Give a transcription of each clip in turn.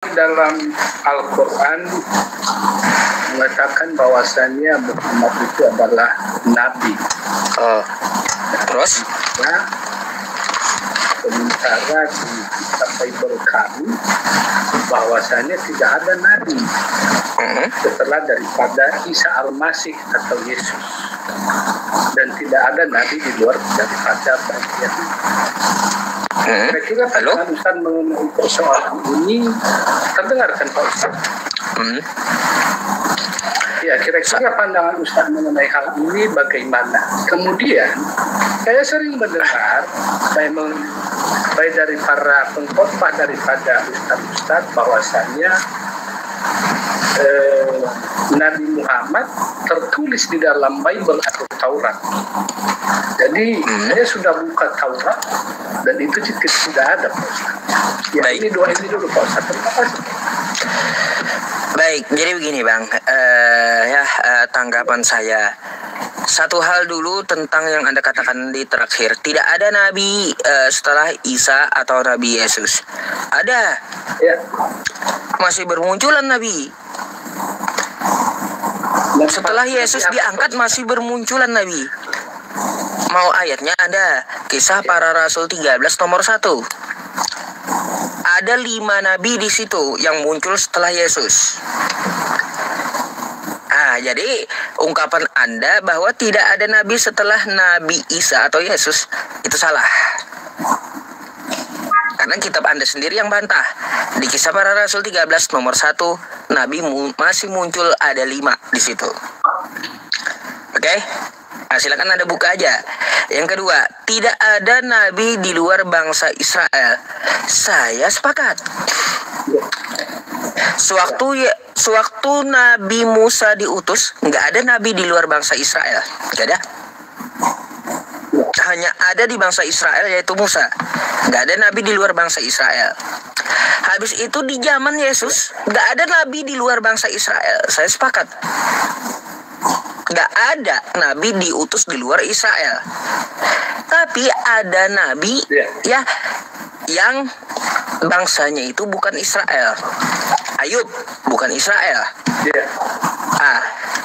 dalam Al-Quran mengatakan bahwasannya Muhammad itu adalah Nabi. Terus? Nah, sementara di kitab Bible kami bahwasannya tidak ada Nabi setelah daripada Isa Al-Masih atau Yesus, dan tidak ada Nabi di luar daripada bagian. Kira-kira pandangan Ustaz mengenai persoalan ini terdengarkan Pak Ustaz? Ya, kira-kira pandangan Ustaz mengenai hal ini bagaimana? Kemudian saya sering mendengar baik dari para pengkhotbah daripada Ustaz bahwasannya Nabi Muhammad tertulis di dalam Bible atau Taurat. Jadi saya sudah buka Taurat dan itu tidak ada, Pak Ustaz. Ya, ini dulu Pak Ustaz. Terima kasih. Baik, jadi begini Bang, tanggapan saya. Satu hal dulu tentang yang Anda katakan di terakhir, tidak ada Nabi setelah Isa atau Nabi Yesus. Ada, ya. Masih bermunculan Nabi. Setelah Yesus diangkat masih bermunculan Nabi. Mau ayatnya ada, Kisah Para Rasul 13 nomor 1. Ada 5 nabi di situ yang muncul setelah Yesus. Jadi ungkapan Anda bahwa tidak ada nabi setelah Nabi Isa atau Yesus itu salah. Karena kitab Anda sendiri yang bantah. Di Kisah Para Rasul 13 nomor 1, nabi masih muncul ada 5 di situ. Oke? Silakan Anda buka aja. Yang kedua, tidak ada nabi di luar bangsa Israel. Saya sepakat. Sewaktu Nabi Musa diutus, nggak ada nabi di luar bangsa Israel. Nggak ada. Hanya ada di bangsa Israel, yaitu Musa. Nggak ada nabi di luar bangsa Israel. Habis itu di zaman Yesus, nggak ada nabi di luar bangsa Israel. Saya sepakat. Nggak ada nabi diutus di luar Israel. Tapi ada nabi yang bangsanya itu bukan Israel. Ayub bukan Israel.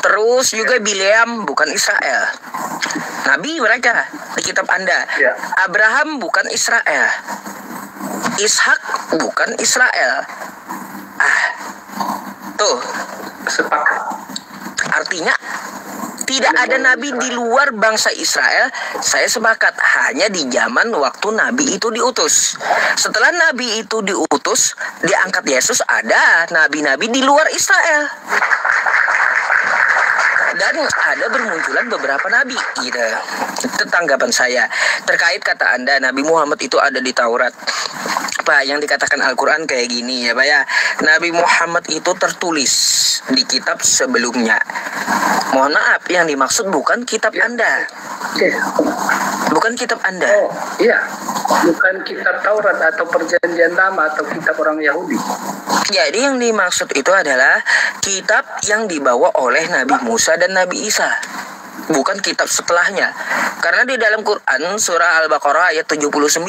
Terus juga Bileam bukan Israel. Nabi mereka di kitab Anda. Abraham bukan Israel. Ishak bukan Israel. Tuh, sepakat. Artinya tidak ada nabi di luar bangsa Israel. Saya sepakat, hanya di zaman waktu nabi itu diutus. Setelah nabi itu diutus, diangkat Yesus, ada nabi-nabi di luar Israel. Dan ada bermunculan beberapa nabi, gitu. Itu tanggapan saya. Terkait kata Anda, Nabi Muhammad itu ada di Taurat. Pak, yang dikatakan Al-Quran kayak gini ya Pak ya. Nabi Muhammad itu tertulis di kitab sebelumnya. Mohon maaf, yang dimaksud bukan kitab Anda. Bukan kitab Anda. Bukan kitab Taurat atau Perjanjian Lama atau kitab orang Yahudi. Jadi yang dimaksud itu adalah kitab yang dibawa oleh Nabi Musa dan Nabi Isa, bukan kitab setelahnya. Karena di dalam Quran surah Al-Baqarah ayat 79,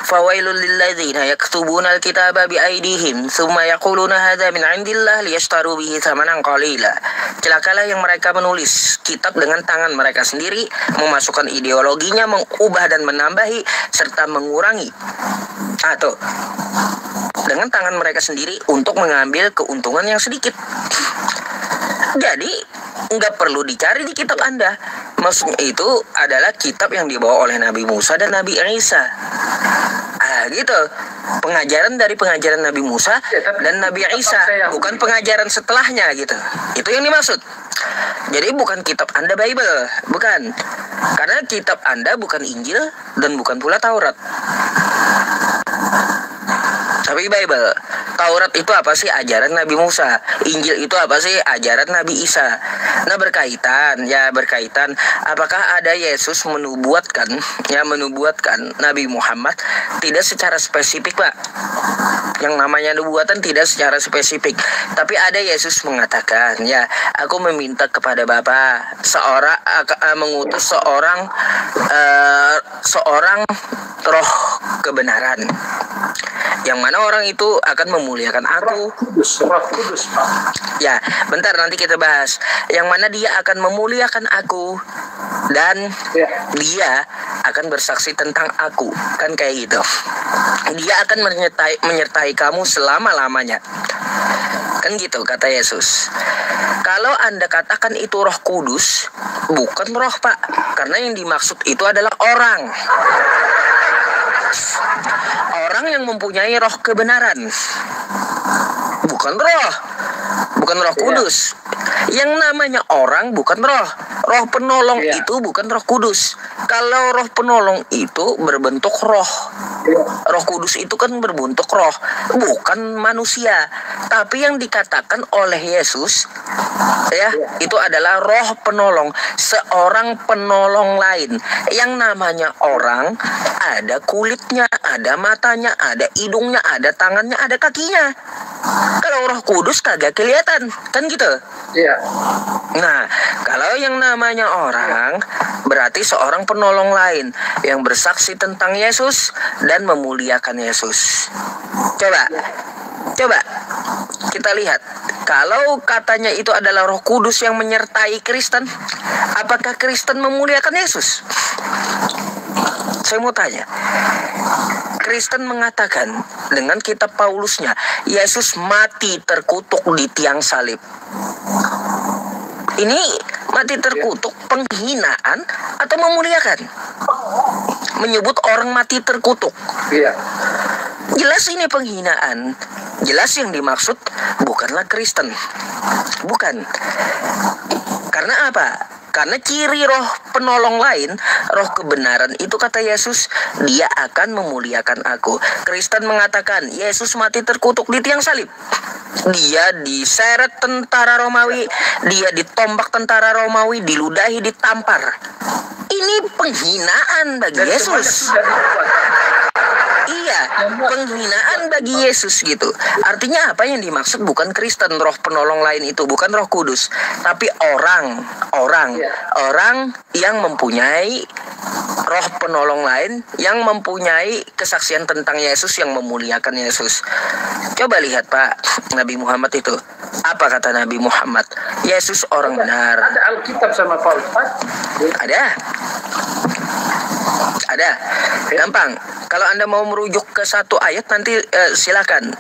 fawailul lilladzina yaktubuna al-kitaba biaidihim tsumma yaquluna hadza min 'indillah liyashtaru bihi tsamanan qalila. Celakalah yang mereka menulis kitab dengan tangan mereka sendiri, memasukkan ideologinya, mengubah dan menambahi serta mengurangi. Dengan tangan mereka sendiri untuk mengambil keuntungan yang sedikit. Jadi nggak perlu dicari di kitab Anda. Maksudnya itu adalah kitab yang dibawa oleh Nabi Musa dan Nabi Isa. Gitu. Pengajaran dari pengajaran Nabi Musa dan Nabi Isa, bukan pengajaran setelahnya gitu. Itu yang dimaksud. Jadi bukan kitab Anda Bible, bukan. Karena kitab Anda bukan Injil dan bukan pula Taurat. Tapi Bible. Taurat itu apa sih? Ajaran Nabi Musa. Injil itu apa sih? Ajaran Nabi Isa. Nah, berkaitan. Apakah ada Yesus menubuatkan Nabi Muhammad? Tidak secara spesifik, Pak. Yang namanya nubuatan tidak secara spesifik, tapi ada Yesus mengatakan, ya, aku meminta kepada Bapa mengutus seorang roh kebenaran, yang mana orang itu akan memuliakan aku. Roh Kudus, Pak. Ya, bentar nanti kita bahas. Yang mana dia akan memuliakan aku dan dia akan bersaksi tentang aku, kan kayak gitu. Dia akan menyertai kamu selama-lamanya, kan gitu kata Yesus. Kalau Anda katakan itu Roh Kudus, bukan roh, Pak, karena yang dimaksud itu adalah orang yang mempunyai roh kebenaran, bukan roh kudus. Yang namanya orang bukan roh penolong itu bukan Roh Kudus. Kalau roh penolong itu berbentuk roh kudus itu kan berbentuk roh, bukan manusia. Tapi yang dikatakan oleh Yesus, ya, itu adalah roh penolong, seorang penolong lain. Yang namanya orang ada kulitnya, ada matanya, ada hidungnya, ada tangannya, ada kakinya. Kalau Roh Kudus kagak kelihatan, kan gitu. Iya. Nah, kalau yang namanya orang berarti seorang penolong lain yang bersaksi tentang Yesus dan memuliakan Yesus. Coba kita lihat. Kalau katanya itu adalah Roh Kudus yang menyertai Kristen, apakah Kristen memuliakan Yesus? Saya mau tanya. Kristen mengatakan dengan kitab Paulusnya, Yesus mati terkutuk di tiang salib. Ini mati terkutuk penghinaan atau memuliakan? Menyebut orang mati terkutuk. Iya. Jelas ini penghinaan. Jelas yang dimaksud bukanlah Kristen. Bukan. Karena apa? Karena ciri roh penolong lain, roh kebenaran itu kata Yesus, dia akan memuliakan aku. Kristen mengatakan Yesus mati terkutuk di tiang salib. Dia diseret tentara Romawi, dia ditombak tentara Romawi, diludahi, ditampar. Ini penghinaan bagi Yesus. Iya, penghinaan bagi Yesus gitu. Artinya apa yang dimaksud bukan Kristen, roh penolong lain itu bukan Roh Kudus, tapi orang yang mempunyai roh penolong lain, yang mempunyai kesaksian tentang Yesus, yang memuliakan Yesus. Coba lihat Pak, Nabi Muhammad itu. Apa kata Nabi Muhammad? Yesus orang benar. Ada Alkitab sama Pak Ustaz? Ada. Gampang. Kalau Anda mau merujuk ke satu ayat nanti silakan.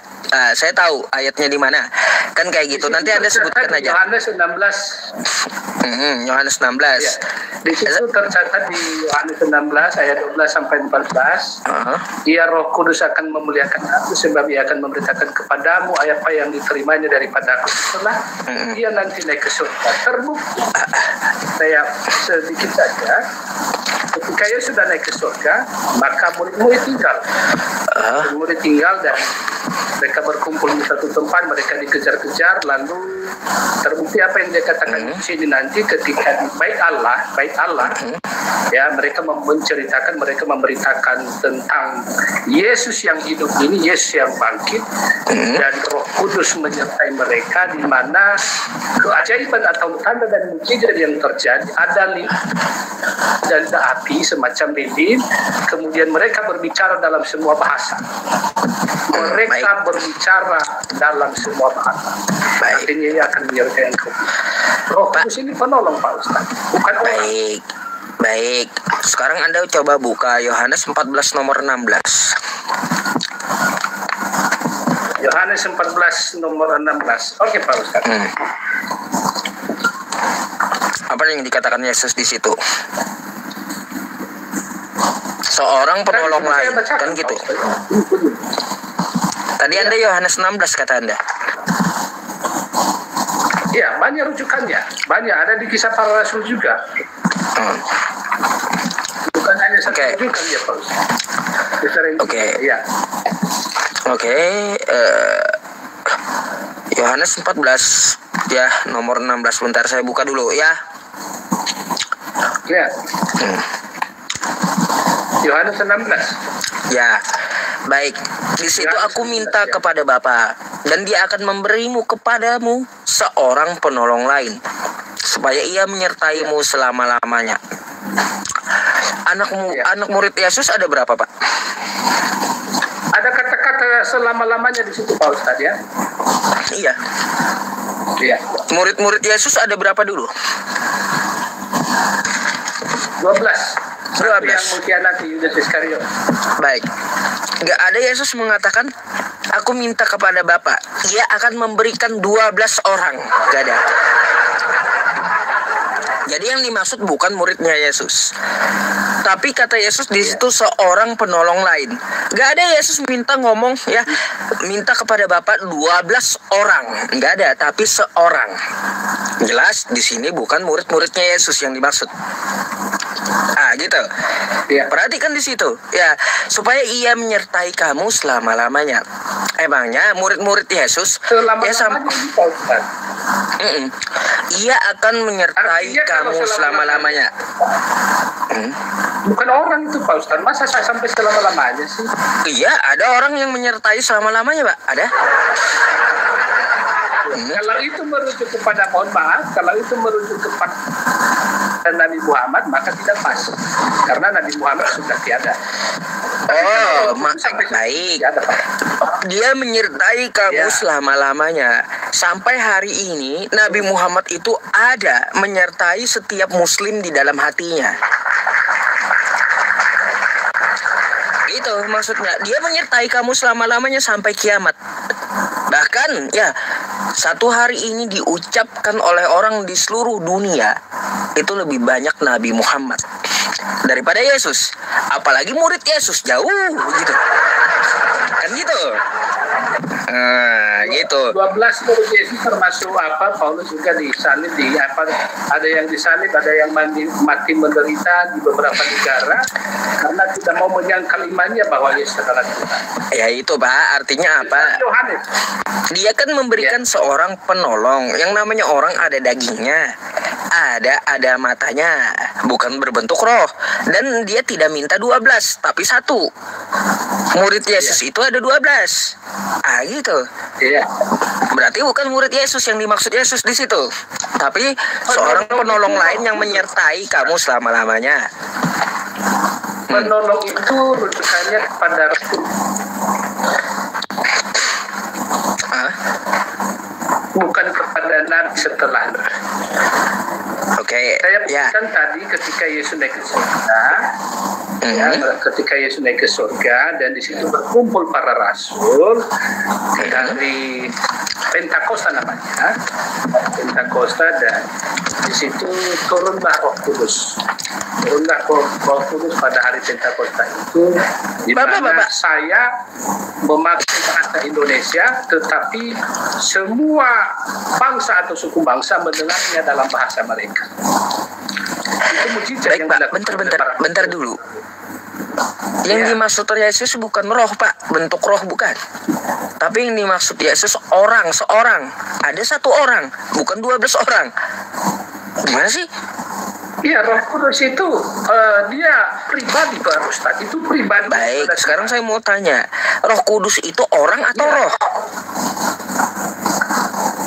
Saya tahu ayatnya di mana. Kan kayak gitu. Nanti Anda sebutkan aja. Yohanes 16. Yohanes 16. Ya. Di situ tercatat di Yohanes 16 ayat 12 sampai 14. Dia Roh Kudus akan memuliakan aku sebab ia akan memberitakan kepadamu apa yang diterimanya daripada aku setelah dia nanti naik ke surga. Terbukti. Saya sedikit saja. Ketika ia sudah naik ke surga, maka murid-murid tinggal. Murid tinggal dan mereka berkumpul di satu tempat, mereka dikejar-kejar, lalu terbukti apa yang dia katakan di sini nanti ketika baik Allah, ya mereka menceritakan, mereka memberitakan tentang Yesus yang hidup ini, Yesus yang bangkit, dan Roh Kudus menyertai mereka, di mana keajaiban atau tanda dan mukjizat yang terjadi ada dan api semacam lilin, kemudian mereka berbicara dalam semua bahasa. Mereka berbicara dalam semua bahasa. Artinya ia akan menyertai engkau. Roh Kudus ini penolong Pak Ustaz, bukan orang. Baik. Sekarang Anda coba buka Yohanes 14 nomor 16. Yohanes 14 nomor 16. Oke Pak Ustaz. Apa yang dikatakan Yesus di situ? Seorang penolong lain, kan gitu. Tadi Anda Yohanes 16 kata Anda. Ya, banyak rujukannya. Banyak ada di Kisah Para Rasul juga. Bukan hanya satu rujukan ya, Pak. Oke. Yohanes 14 ya, nomor 16. Bentar saya buka dulu ya. Ya. Yohanes 16. Ya. Baik, di situ aku minta kepada Bapa, dan Dia akan memberimu kepadamu seorang penolong lain, supaya Ia menyertaimu selama-lamanya. Anak murid Yesus ada berapa, Pak? Ada kata-kata selama-lamanya di situ, Pak Ustadz, ya? Iya. Iya. Murid-murid Yesus ada berapa dulu? 12. Satu 12. yang mengkhianati Yudas Iskariot. Baik. Gak ada Yesus mengatakan, aku minta kepada Bapa, Ia akan memberikan 12 orang. Gak ada. Jadi yang dimaksud bukan muridnya Yesus. Tapi kata Yesus di situ seorang penolong lain. Gak ada Yesus minta ngomong ya, minta kepada Bapa 12 orang. Gak ada, tapi seorang. Jelas di sini bukan murid-muridnya Yesus yang dimaksud. Gitu. Ya. Perhatikan di situ, ya, supaya Ia menyertai kamu selama-lamanya. Emangnya murid-murid Yesus Selama-lamanya Pak Ustadz. Ia akan menyertai Artinya kamu kalau selama-lamanya. Bukan orang itu, Pak Ustadz. Masa saya sampai selama-lamanya sih? Iya, ada orang yang menyertai selama-lamanya, Pak. Ada. Kalau itu merujuk kepada, mohon maaf, kalau itu merujuk kepada Nabi Muhammad, maka tidak pas. Karena Nabi Muhammad sudah tiada. Baik. Dia menyertai kamu selama-lamanya. Sampai hari ini, Nabi Muhammad itu ada menyertai setiap muslim di dalam hatinya. Itu maksudnya. Dia menyertai kamu selama-lamanya sampai kiamat. Bahkan, ya, satu hari ini diucapkan oleh orang di seluruh dunia, itu lebih banyak Nabi Muhammad daripada Yesus. Apalagi murid Yesus, jauh gitu. Kan gitu. Gitu. 12 murid Yesus termasuk apa? Paulus juga disalib di apa? Ada yang disalib, ada yang mati menderita di beberapa negara karena tidak mau menyangkal imannya bahwa Yesus adalah Tuhan. Ya itu, Pak, artinya apa? Yohanes. Dia kan memberikan seorang penolong. Yang namanya orang ada dagingnya, ada matanya, bukan berbentuk roh. Dan dia tidak minta 12, tapi satu. Murid Yesus itu ada 12. Gitu. Iya. Berarti bukan murid Yesus yang dimaksud Yesus di situ, tapi seorang penolong lain yang menyertai kamu selama-lamanya. Penolong itu rujukannya kepada Rasul. Bukan kepada Nabi setelah. Oke. Saya bukan tadi ketika Yesus naik ke surga, ketika Yesus naik ke surga dan di situ berkumpul para rasul dari Pentakosta namanya, Pentakosta, dan di situ turunlah Roh Kudus. Turunlah Roh Kudus pada hari Pentakosta itu, di mana saya memakai bahasa Indonesia, tetapi semua bangsa atau suku bangsa mendengarnya dalam bahasa mereka. Itu mujizat. Baik, Pak, bentar dulu. Yang dimaksud Yesus bukan roh, Pak, bentuk roh bukan. Tapi yang dimaksud Yesus seorang. Ada satu orang, bukan 12 orang. Gimana sih? Iya, Roh Kudus itu dia pribadi, Pak Ustaz. Itu pribadi. Baik, sekarang saya mau tanya, Roh Kudus itu orang atau roh?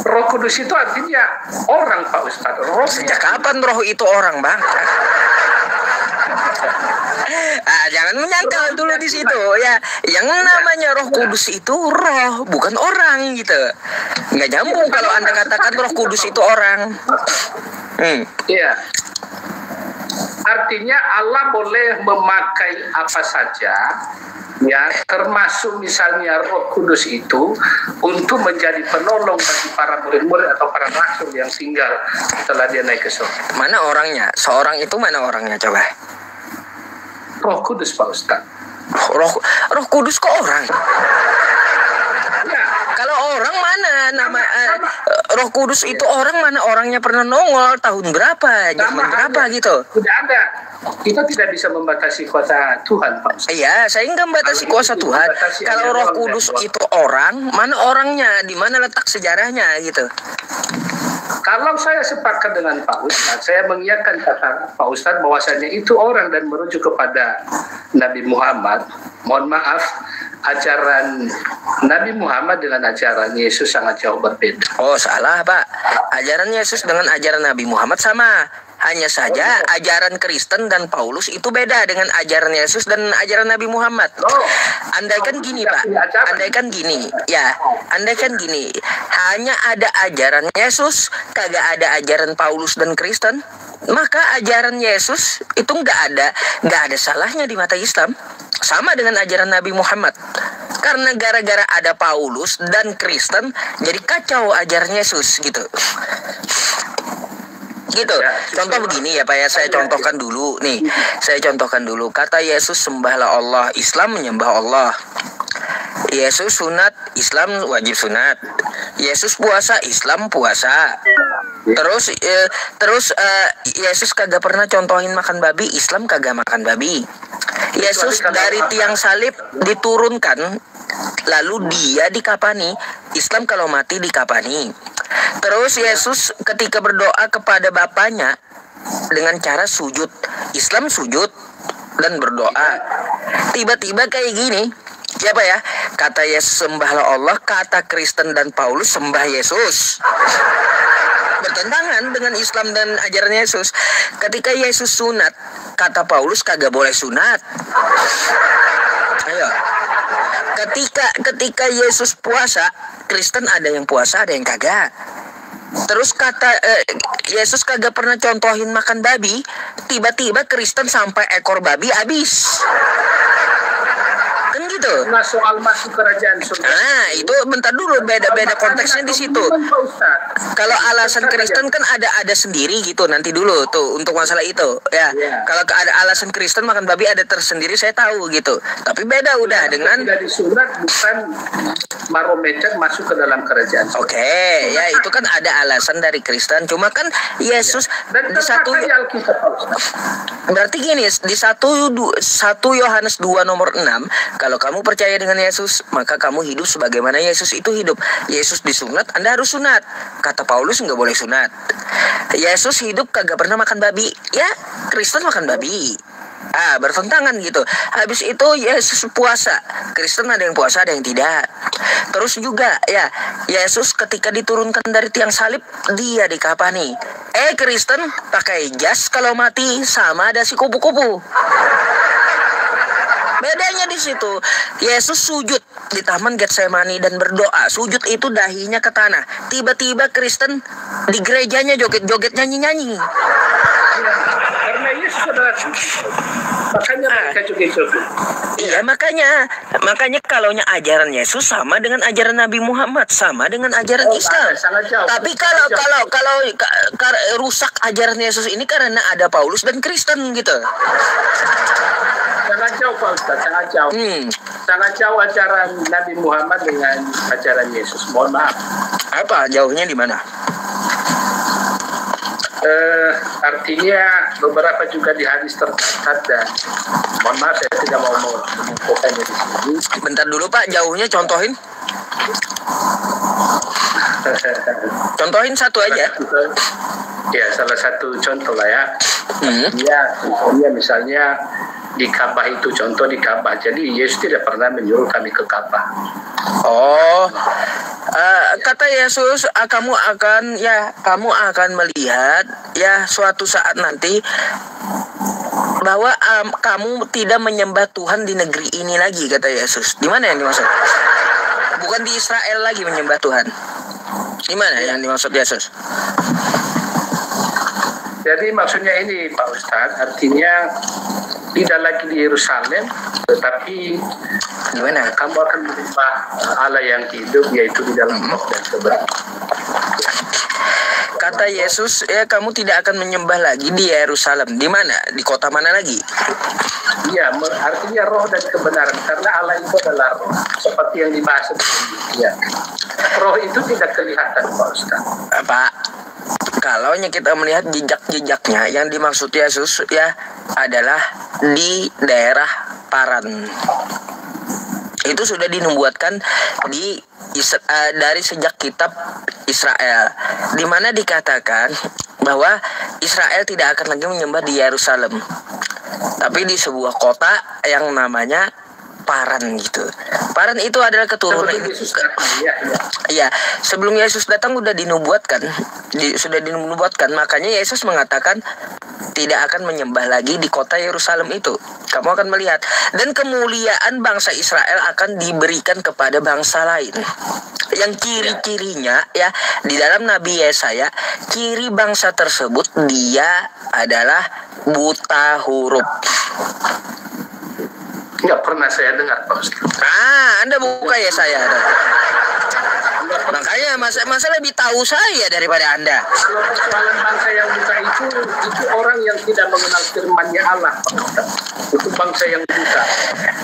Roh Kudus itu artinya orang, Pak Ustaz. Sejak kapan roh itu orang, Bang? Jangan menyangkal dulu di situ ya. Yang namanya Roh Kudus itu roh, bukan orang gitu. Nggak nyambung kalau Anda katakan Roh Kudus itu orang. Iya. Artinya Allah boleh memakai apa saja, ya, termasuk misalnya Roh Kudus itu untuk menjadi penolong bagi para murid-murid atau para rasul yang tinggal setelah dia naik ke surga. Mana orangnya? Seorang itu mana orangnya coba? Roh Kudus, Pak Ustaz. Roh Kudus kok orang? Ya. Kalau orang mana nama Roh Kudus itu orang, mana orangnya pernah nongol tahun berapa, zaman berapa gitu? Tidak ada. Kita tidak bisa membatasi kuasa Tuhan, Pak Ustaz. Iya, saya nggak membatasi kuasa Tuhan. Kalau Roh Kudus itu orang, mana orangnya? Di mana letak sejarahnya gitu? Kalau saya sepakat dengan Pak Ustadz, saya mengiyakan kata Pak Ustadz bahwasanya itu orang dan merujuk kepada Nabi Muhammad. Mohon maaf, ajaran Nabi Muhammad dengan ajaran Yesus sangat jauh berbeda. Oh, salah, Pak. Ajaran Yesus dengan ajaran Nabi Muhammad sama. Hanya saja ajaran Kristen dan Paulus itu beda dengan ajaran Yesus dan ajaran Nabi Muhammad. Andaikan gini, Pak. Andaikan gini. Ya, andaikan gini. Hanya ada ajaran Yesus, kagak ada ajaran Paulus dan Kristen, maka ajaran Yesus itu nggak ada salahnya di mata Islam. Sama dengan ajaran Nabi Muhammad. Karena gara-gara ada Paulus dan Kristen, jadi kacau ajaran Yesus gitu. Gitu. Contoh begini ya Pak ya, saya contohkan dulu nih. Saya contohkan dulu. Kata Yesus, sembahlah Allah, Islam menyembah Allah. Yesus sunat, Islam wajib sunat. Yesus puasa, Islam puasa. Terus Yesus kagak pernah contohin makan babi, Islam kagak makan babi. Yesus dari tiang salib diturunkan, lalu dia dikapani. Islam kalau mati dikapani. Terus Yesus ketika berdoa kepada Bapaknya dengan cara sujud. Islam sujud dan berdoa. Tiba-tiba kayak gini. Siapa ya? Kata Yesus sembahlah Allah, kata Kristen dan Paulus sembah Yesus. Bertentangan dengan Islam dan ajaran Yesus. Ketika Yesus sunat, kata Paulus kagak boleh sunat. Ayo. Ketika Yesus puasa, Kristen ada yang puasa, ada yang kagak. Terus kata Yesus kagak pernah contohin makan babi, tiba-tiba Kristen sampai ekor babi habis. Kan gitu. Nah, soal masuk kerajaan surga. Nah, itu bentar dulu, beda konteksnya di situ. Kalau alasan Kristen kan ada sendiri gitu, nanti dulu tuh untuk masalah itu ya. Kalau ada alasan Kristen makan babi ada tersendiri, saya tahu gitu. Tapi beda udah dengan tidak disunat bukan barometer masuk ke dalam kerajaan. Oke, ya itu kan ada alasan dari Kristen. Cuma kan Yesus di satu berarti gini, di 1 Yohanes 2 nomor 6, kalau kamu percaya dengan Yesus, maka kamu hidup sebagaimana Yesus itu hidup. Yesus disunat, Anda harus sunat. Kata Paulus nggak boleh sunat. Yesus hidup kagak pernah makan babi. Ya, Kristen makan babi. Bertentangan gitu. Habis itu Yesus puasa. Kristen ada yang puasa, ada yang tidak. Terus juga ya, Yesus ketika diturunkan dari tiang salib, dia dikapani. Kristen pakai jas kalau mati, sama ada si kupu-kupu. Bedanya di situ. Yesus sujud di Taman Getsemani dan berdoa. Sujud itu dahinya ke tanah. Tiba-tiba Kristen di gerejanya joget-joget, nyanyi-nyanyi. Karena Yesus adalah makanya mereka joget-joget. Iya, makanya kalaunya ajaran Yesus sama dengan ajaran Nabi Muhammad, sama dengan ajaran Islam. Tapi kalau rusak ajaran Yesus ini karena ada Paulus dan Kristen gitu. Sangat jauh Pak Ustaz, sangat jauh. Sangat jauh ajaran Nabi Muhammad dengan ajaran Yesus. Mohon maaf. Apa jauhnya di mana? Artinya beberapa juga di hadis tercatat, dan mohon maaf saya tidak mau mengumpulkannya di sini. Bentar dulu Pak, jauhnya contohin. Contohin satu aja. Ya, salah satu contoh lah ya. Contohnya misalnya di Ka'bah itu, contoh di Ka'bah. Jadi Yesus tidak pernah menyuruh kami ke Ka'bah. Kata Yesus, kamu akan melihat ya suatu saat nanti bahwa kamu tidak menyembah Tuhan di negeri ini lagi, kata Yesus. Di mana yang dimaksud? Bukan di Israel lagi menyembah Tuhan. Di mana yang dimaksud Yesus? Jadi maksudnya ini Pak Ustadz, artinya tidak lagi di Yerusalem, tetapi gimana? Kamu akan menyembah Allah yang hidup, yaitu di dalam roh dan kebenaran. Kata Yesus, kamu tidak akan menyembah lagi di Yerusalem. Di mana? Di kota mana lagi? Iya, artinya roh dan kebenaran, karena Allah itu adalah roh, seperti yang dibahas ya. Roh itu tidak kelihatan Pak Ustadz. Pak, kalau kita melihat jejak-jejaknya, yang dimaksud Yesus ya adalah di daerah Paran. Itu sudah dinubuatkan dari sejak kitab Israel, di mana dikatakan bahwa Israel tidak akan lagi menyembah di Yerusalem, tapi di sebuah kota yang namanya Paran gitu. Paran itu adalah keturunan. Iya, sebelum Yesus datang sudah dinubuatkan, sudah dinubuatkan. Makanya Yesus mengatakan tidak akan menyembah lagi di kota Yerusalem itu. Kamu akan melihat, dan kemuliaan bangsa Israel akan diberikan kepada bangsa lain. Yang ciri-cirinya ya di dalam Nabi Yesaya, ciri bangsa tersebut dia adalah buta huruf. Nggak pernah saya dengar, Pak Ustaz. Anda buka Yesaya. Makanya masa lebih tahu saya daripada Anda. Kalau persoalan bangsa yang buta itu orang yang tidak mengenal firman-Nya Allah, Pak Ustaz. Itu bangsa yang buta.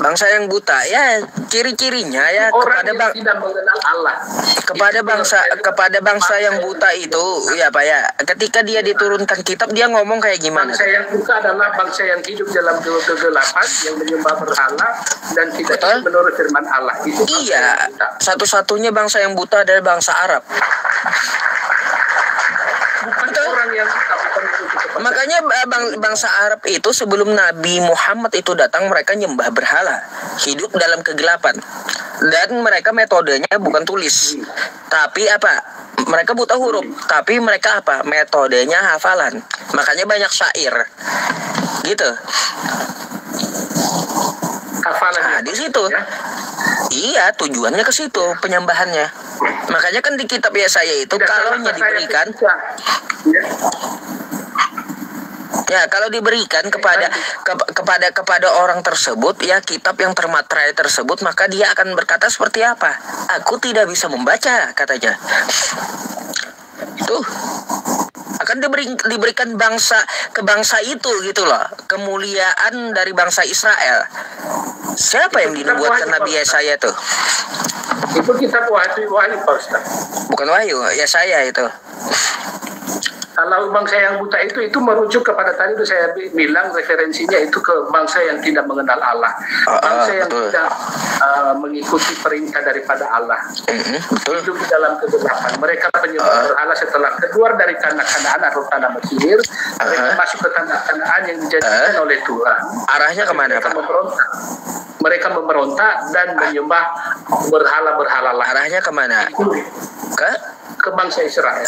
Bangsa yang buta ya ciri-cirinya ya orang yang tidak mengenal Allah. Kepada bangsa yang buta itu ya Pak ya, ketika dia diturunkan kitab dia ngomong kayak gimana? Bangsa yang buta adalah bangsa yang hidup dalam kegelapan, yang menyembah berhala dan tidak menurut firman Allah. Itu iya, satu-satunya bangsa yang buta adalah bangsa Arab. Makanya bangsa Arab itu sebelum Nabi Muhammad itu datang, mereka nyembah berhala, hidup dalam kegelapan, dan mereka metodenya bukan tulis, tapi apa? Mereka buta huruf, tapi mereka apa? Metodenya hafalan. Makanya banyak syair, gitu. Hafalan. Nah, di situ. Ya? Iya, tujuannya ke situ penyembahannya. Makanya kan di kitab Yesaya itu kalau diberikan. Ya, kalau diberikan kepada orang tersebut, ya kitab yang termaterai tersebut, maka dia akan berkata seperti apa? Aku tidak bisa membaca, katanya. Tuh, akan diberikan ke bangsa itu gitu loh, kemuliaan dari bangsa Israel. Siapa yang dinubuatkan Nabi Yesaya tuh? Itu kitab Wahyu Pak Ustaz. Bukan Wahyu, Yesaya itu. Kalau bangsa yang buta itu merujuk kepada tadi itu saya bilang referensinya itu ke bangsa yang tidak mengenal Allah, bangsa yang tidak mengikuti perintah daripada Allah, hidup di dalam kegelapan. Mereka penyembah berhala setelah keluar dari tanah Kanaan atau tanah Mesir, mereka masuk ke tanah Kanaan yang dijadikan oleh Tuhan. Arahnya kemana, Pak? Mereka memberontak dan menyembah berhala-berhala lain. Arahnya kemana? Ke bangsa Israel.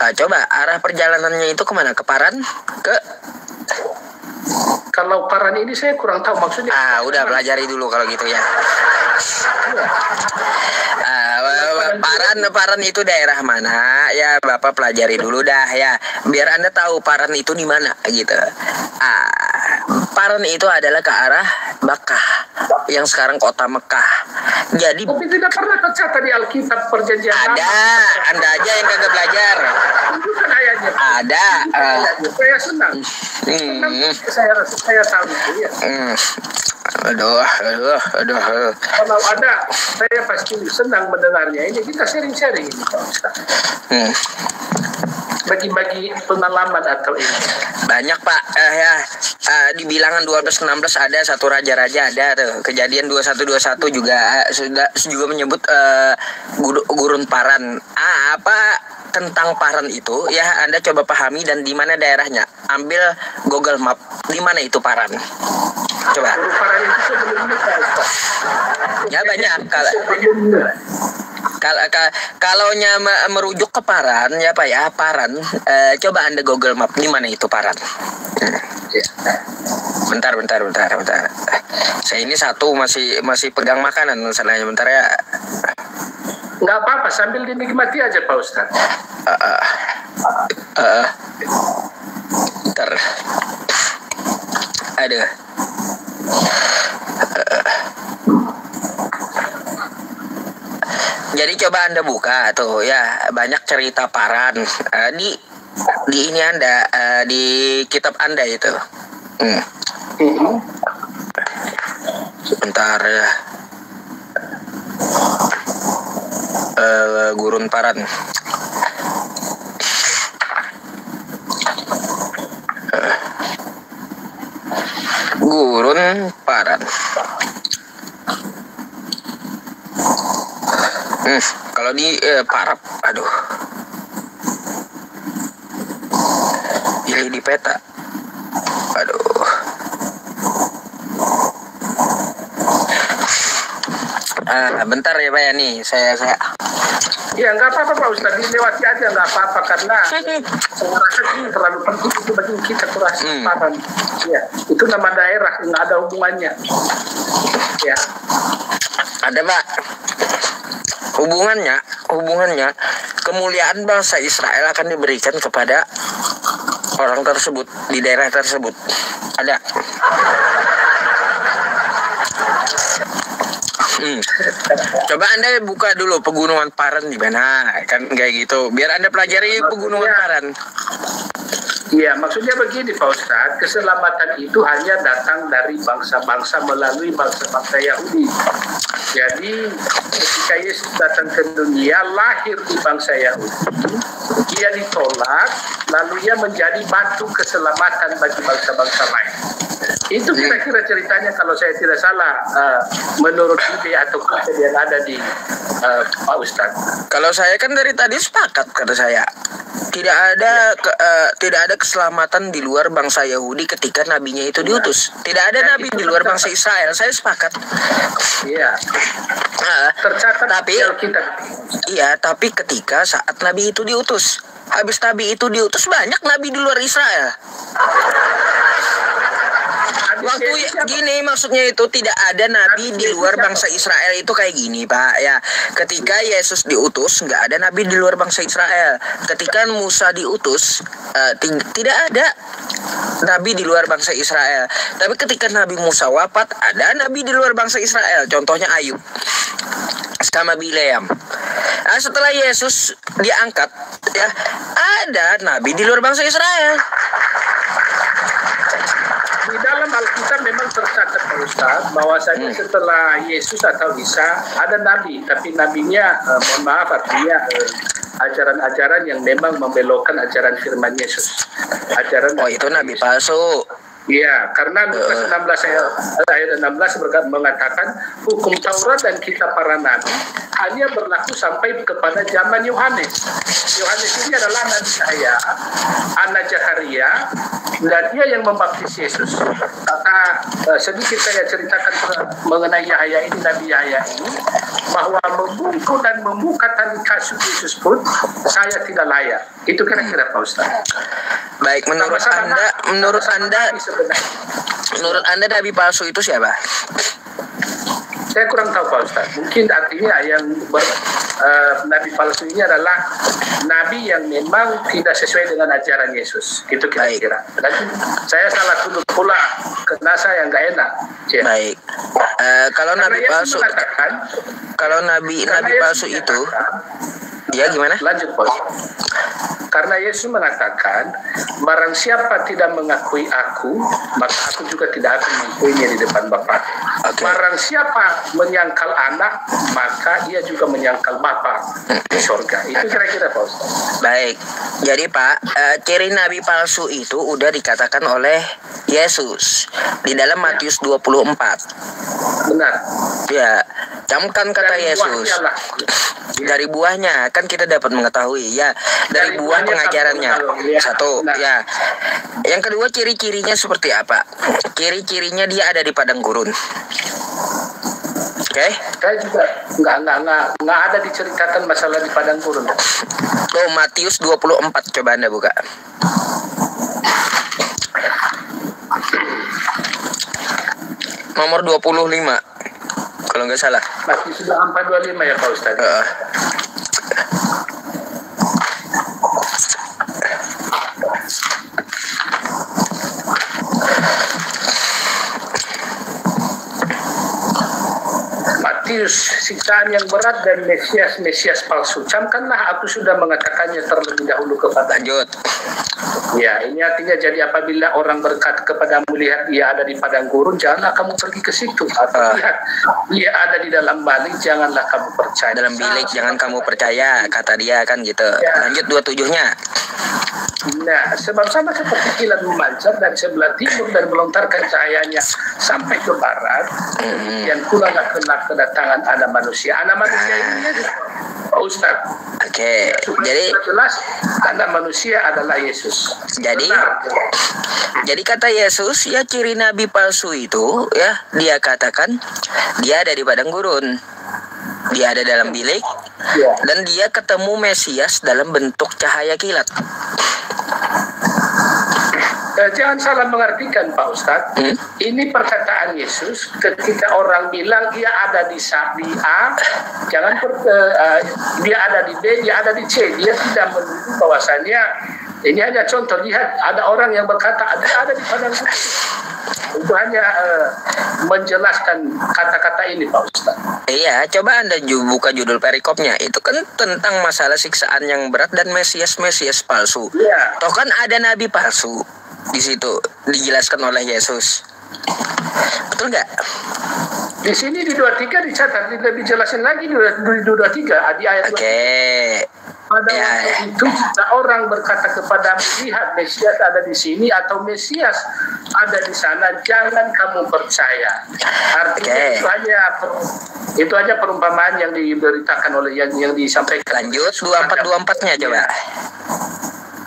Coba arah perjalanannya itu kemana? Ke Paran? Kalau Paran ini saya kurang tahu maksudnya. Udah pelajari dulu kalau gitu ya. Paran itu daerah mana? Ya Bapak pelajari dulu dah ya, biar Anda tahu Paran itu di mana gitu. Paran itu adalah ke arah Makkah, yang sekarang kota Mekah. Jadi tapi tidak pernah tercatat di Alkitab perjanjian lama. Ada, Anda aja yang kagak belajar. Tunjukkan ayatnya. Ada. Saya senang. Saya tahu itu ya. Aduh. Kalau ada, saya pasti senang mendengarnya. Ini kita sharing-sharing ini, Pak Ustaz. Bagi-bagi pengalaman atau ini. Banyak Pak, di bilangan 12-16 ada satu raja-raja ada tuh. Kejadian 21-21 juga menyebut gurun Paran. Apa tentang Paran itu ya Anda coba pahami, dan di mana daerahnya. Ambil Google Map, di mana itu Paran. Coba. Paran itu sebelumnya ya banyak kalau merujuk ke Paran ya Pak ya, Paran, coba Anda Google Map di mana itu Paran. Bentar. Saya ini satu masih pegang makanan masalahnya, bentar ya. Nggak apa-apa, sambil dinikmati aja Pak Ustaz. Bentar. Aduh. Jadi coba Anda buka tuh ya, banyak cerita Paran di ini Anda, di kitab Anda itu. Sebentar ya. Gurun Paran. Gurun Paran. Kalau di Parap, aduh. Ini di peta. Aduh. Bentar ya Pak ya nih, saya. Ya nggak apa-apa Pak Ustadz, dilewati aja nggak apa-apa karena saya rasa ini terlalu penting itu bagi kita kurasa paham. Ya, itu nama daerah nggak ada hubungannya. Ya. Ada Pak. Hubungannya kemuliaan bangsa Israel akan diberikan kepada orang tersebut di daerah tersebut. Ada. Coba Anda buka dulu pegunungan Paran di mana, kan kayak gitu. Biar Anda pelajari pegunungan Paran. Iya, maksudnya begini Pak Ustadz, keselamatan itu hanya datang dari bangsa-bangsa melalui bangsa-bangsa Yahudi. Jadi ketika Yesus datang ke dunia, lahir di bangsa Yahudi, dia ditolak, lalu ia menjadi batu keselamatan bagi bangsa-bangsa lain. Itu kira-kira ceritanya kalau saya tidak salah, menurut ide atau konsep yang ada di Pak Ustadz. Kalau saya kan dari tadi sepakat kata saya. Tidak ada keselamatan di luar bangsa Yahudi ketika nabinya itu diutus. Tidak ada nabi di luar bangsa Israel. Saya sepakat. Iya. Tercatat tapi iya, tapi ketika saat nabi itu diutus, habis nabi itu diutus banyak nabi di luar Israel. Waktu gini maksudnya itu tidak ada nabi di luar bangsa Israel itu kayak gini Pak ya. Ketika Yesus diutus nggak ada nabi di luar bangsa Israel. Ketika Musa diutus tidak ada nabi di luar bangsa Israel. Tapi ketika Nabi Musa wafat ada nabi di luar bangsa Israel. Contohnya Ayub sama Bileam. Nah, setelah Yesus diangkat ya ada nabi di luar bangsa Israel. Di dalam Alkitab memang tercatat Pak Ustadz bahwasanya setelah Yesus atau Isa ada nabi, tapi nabinya mohon maaf artinya ajaran-ajaran yang memang membelokkan ajaran firman Yesus. Itu nabi palsu. Iya, karena Lukas 16 ayat 16 mengatakan hukum Taurat dan kitab para nabi hanya berlaku sampai kepada zaman Yohanes. Yohanes ini adalah anak saya, anak Zakaria, dan dia yang membaptis Yesus. Kata sedikit saya ceritakan mengenai Yahya ini, Nabi Yahya ini, bahwa membungkuk dan membuka tali kasut Yesus pun saya tidak layak. Itu kira-kira Pak Ustaz. Baik, menurut Anda nabi palsu itu siapa? Saya kurang tahu Pak Ustaz. Mungkin artinya yang nabi palsu ini adalah nabi yang memang tidak sesuai dengan ajaran Yesus. Itu kira-kira. Dan saya salah tuduh pula karena saya nggak enak. Ya. Baik. Kalau nabi palsu, kalau nabi palsu itu, ya gimana? Lanjut Pak Ustaz. Karena Yesus mengatakan, barang siapa tidak mengakui aku, maka aku juga tidak akan mengakuinya di depan Bapa. Okay. Barang siapa menyangkal anak, maka ia juga menyangkal Bapa di surga. Itu kira-kira Pak Ustaz. Baik, jadi Pak, ciri nabi palsu itu udah dikatakan oleh Yesus di dalam Matius 24. Benar. Ya, camkan kata Yesus. Dari buahnya kan kita dapat mengetahui ya, dari buah pengajarannya. Satu ya. Yang kedua, ciri-cirinya seperti apa? Ciri-cirinya dia ada di padang gurun. Oke? Saya juga nggak ada diceritakan masalah di padang gurun. Oh, Matius 24 coba Anda buka. Nomor 25 kalau nggak salah. Matius 24:25 ya Pak Ustaz. Matius, siksaan yang berat dan Mesias palsu. Camkanlah aku sudah mengatakannya terlebih dahulu kepada. Lanjut. Ya, ini artinya jadi apabila orang berkata kepadamu, lihat ia ada di padang gurun, janganlah kamu pergi ke situ. Atau lihat ia ada di dalam balik, janganlah kamu percaya. Dalam bilik jangan kamu percaya, kata dia kan gitu. Ya. Lanjut 27-nya. Nah, sebab sama seperti kilat memancar dari sebelah timur dan melontarkan cahayanya sampai ke barat, yang pula nggak kena kedatangan anak manusia. Anak manusia ini Pak Ustaz. Oke, jadi jelas anak manusia adalah Yesus. Jadi kata Yesus ya, ciri nabi palsu itu ya dia katakan dia ada di padang gurun. Dia ada dalam bilik, dan dia ketemu Mesias dalam bentuk cahaya kilat. Jangan salah mengartikan Pak Ustadz. Ini perkataan Yesus ketika orang bilang dia ada di A, jangan dia ada di B, dia ada di C. Dia tidak menuduh bahwasanya ini hanya contoh. Lihat, ada orang yang berkata dia ada di padang gurun. Itu hanya menjelaskan kata-kata ini Pak Ustadz. Iya, coba Anda buka judul perikopnya. Itu kan tentang masalah siksaan yang berat dan Mesias palsu. Iya. Toh kan ada nabi palsu di situ dijelaskan oleh Yesus. Betul nggak? Di sini di 23 dicatat, lebih jelasin lagi di 23 di ayat 23. Pada waktu itu jika orang berkata kepada lihat Mesias ada di sini atau Mesias ada di sana, jangan kamu percaya. Artinya itu hanya perumpamaan yang diberitakan oleh yang disampaikan. Lanjut 24-24-nya coba.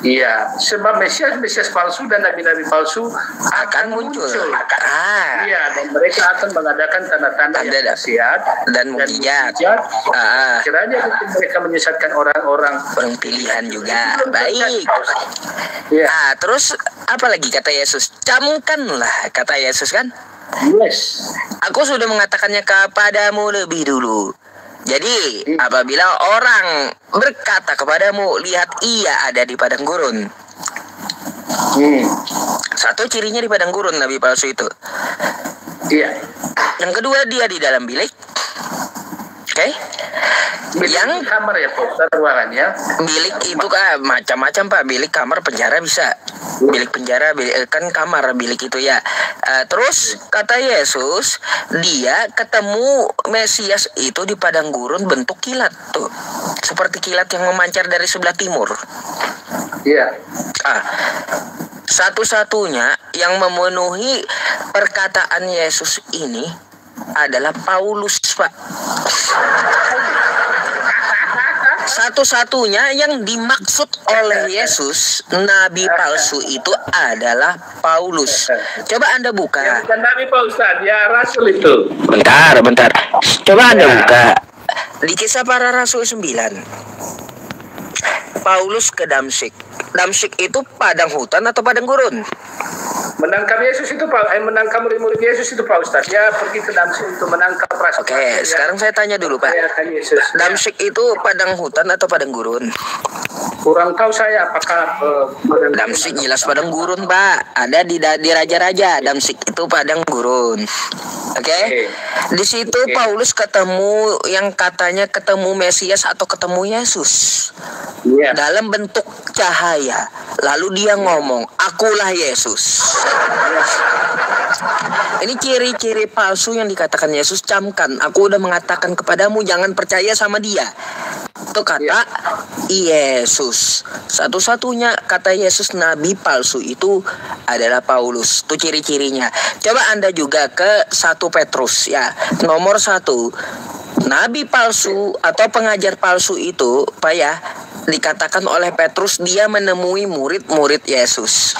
Iya, sebab Mesias palsu dan nabi-nabi palsu akan muncul. Iya, dan mereka akan mengadakan tanda-tanda yang dahsyat dan mukjizat. Kiranya mereka menyesatkan orang-orang pilihan juga. Baik. Ya. Terus apa lagi kata Yesus? Camkanlah, kata Yesus kan? Yes. Aku sudah mengatakannya kepadamu lebih dulu. Jadi, apabila orang berkata kepadamu, lihat ia ada di padang gurun. Satu cirinya di padang gurun nabi palsu itu. Iya. Yang kedua dia di dalam bilik. Oke. Yang kamar ya Pak, ruangannya. Bilik itu kan macam-macam Pak. Bilik, kamar, penjara bisa. Bilik penjara kan kamar bilik itu ya. Terus kata Yesus, dia ketemu Mesias itu di padang gurun bentuk kilat tuh. Seperti kilat yang memancar dari sebelah timur. Iya. Satu-satunya yang memenuhi perkataan Yesus ini adalah Paulus, Pak. Satu-satunya yang dimaksud oleh Yesus nabi palsu itu adalah Paulus. Coba Anda buka. Ya, bukan nabi Pak Ustaz, ya rasul itu. Bentar. Coba Anda buka di Kisah Para Rasul 9. Paulus ke Damsyik. Damsyik itu padang hutan atau padang gurun? Menangkap Yesus itu menangkap murid-murid Yesus itu Pak Ustadz. Ya pergi ke Damsyik untuk menangkap rasul. Oke, sekarang saya tanya dulu Pak. Damsyik itu padang hutan atau padang gurun? Kurang tahu saya apakah Damsyik jelas padang gurun Pak. Ada di Raja-Raja. Damsyik itu padang gurun. Oke. Di situ Paulus ketemu yang katanya ketemu Mesias atau ketemu Yesus. Dalam bentuk cahaya. Lalu dia ngomong, akulah Yesus. Ini ciri-ciri palsu yang dikatakan Yesus, camkan. Aku udah mengatakan kepadamu jangan percaya sama dia. Itu kata Yesus. Satu-satunya kata Yesus nabi palsu itu adalah Paulus. Itu ciri-cirinya. Coba Anda juga ke 1 Petrus ya. Nomor 1. Nabi palsu atau pengajar palsu itu, Pak ya, dikatakan oleh Petrus dia menemui murid-murid Yesus.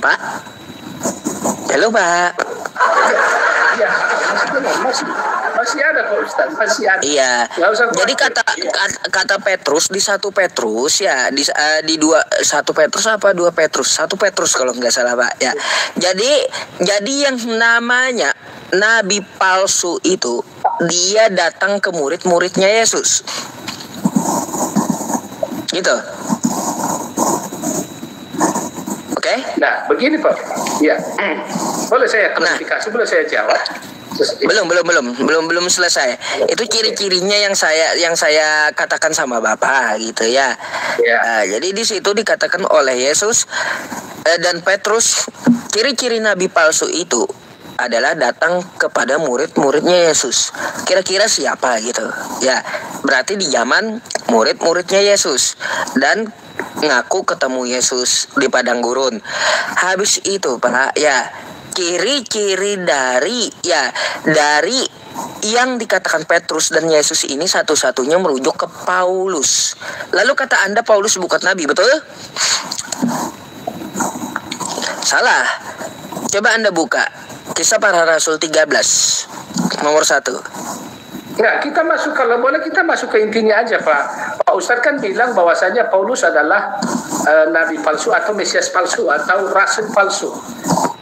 Pak? Halo Pak? Ya, masih ada Pak Ustaz, masih ada. Iya. Jadi kata Petrus di 1 Petrus ya, di 1 Petrus apa 2 Petrus? 1 Petrus kalau nggak salah Pak ya. Jadi yang namanya nabi palsu itu dia datang ke murid-muridnya Yesus. Gitu. Oke? Nah, begini Pak. Ya. Boleh saya klarifikasi, boleh saya jawab? Belum selesai. Itu ciri-cirinya yang saya katakan sama Bapak gitu ya. Jadi di situ dikatakan oleh Yesus dan Petrus, ciri-ciri nabi palsu itu adalah datang kepada murid-muridnya Yesus. Kira-kira siapa gitu? Ya, berarti di zaman murid-muridnya Yesus dan ngaku ketemu Yesus di padang gurun. Habis itu Pak, ya ciri-ciri dari yang dikatakan Petrus dan Yesus ini satu-satunya merujuk ke Paulus. Lalu kata Anda Paulus bukan nabi, betul? Salah. Coba Anda buka Kisah Para Rasul 13 nomor 1. Enggak, kita masuk, kalau boleh kita masuk ke intinya aja, Pak. Pak Ustadz kan bilang bahwasanya Paulus adalah nabi palsu atau mesias palsu atau rasul palsu.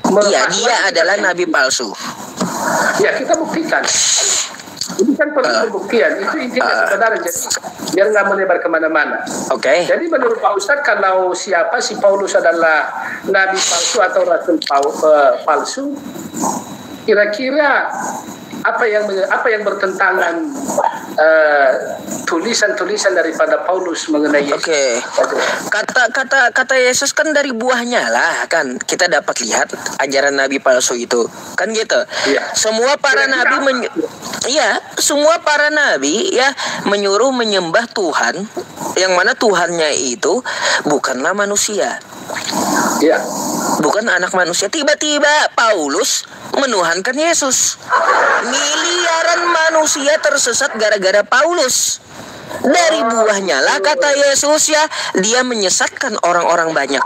Iya, dia adalah nabi palsu. Ya, kita buktikan. Ini kan perlu pembuktian. Itu intinya sebenarnya. Jadi biar nggak melebar kemana-mana. Oke. Jadi menurut Pak Ustadz, kalau siapa si Paulus adalah nabi palsu atau rasul palsu, kira-kira apa yang bertentangan tulisan-tulisan daripada Paulus mengenai Yesus? Oke. Kata Yesus kan dari buahnya lah kan kita dapat lihat ajaran nabi palsu itu. Kan gitu. Iya. Semua para nabi semua para nabi ya menyuruh menyembah Tuhan yang mana Tuhannya itu bukanlah manusia. Iya. Bukan anak manusia. Tiba-tiba Paulus menuhankan Yesus. Miliaran manusia tersesat gara-gara Paulus. Dari buahnya lah kata Yesus ya, dia menyesatkan orang-orang banyak.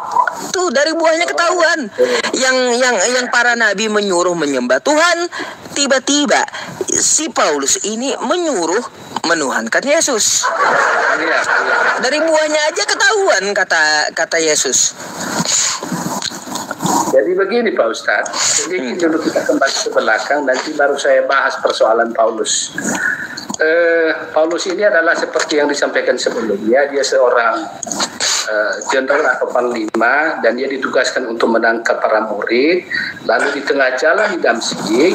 Tuh dari buahnya ketahuan. Yang para nabi menyuruh menyembah Tuhan, tiba-tiba si Paulus ini menyuruh menuhankan Yesus. Dari buahnya aja ketahuan kata Yesus. Jadi begini Pak Ustadz, jadi dulu kita kembali ke belakang, nanti baru saya bahas persoalan Paulus. Paulus ini adalah seperti yang disampaikan sebelumnya, dia seorang jenderal atau panglima, dan dia ditugaskan untuk menangkap para murid. Lalu di tengah jalan di Damsyik,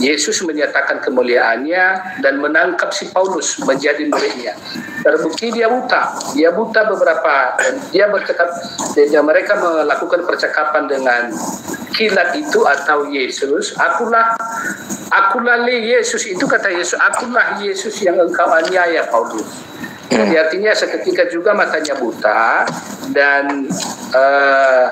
Yesus menyatakan kemuliaannya dan menangkap si Paulus menjadi muridnya. Terbukti dia buta beberapa, dan dia bercakap, dan mereka melakukan percakapan dengan kilat itu atau Yesus. Akulah Yesus itu, kata Yesus, akulah Yesus yang engkau aniaya Paulus. Jadi artinya seketika juga matanya buta, dan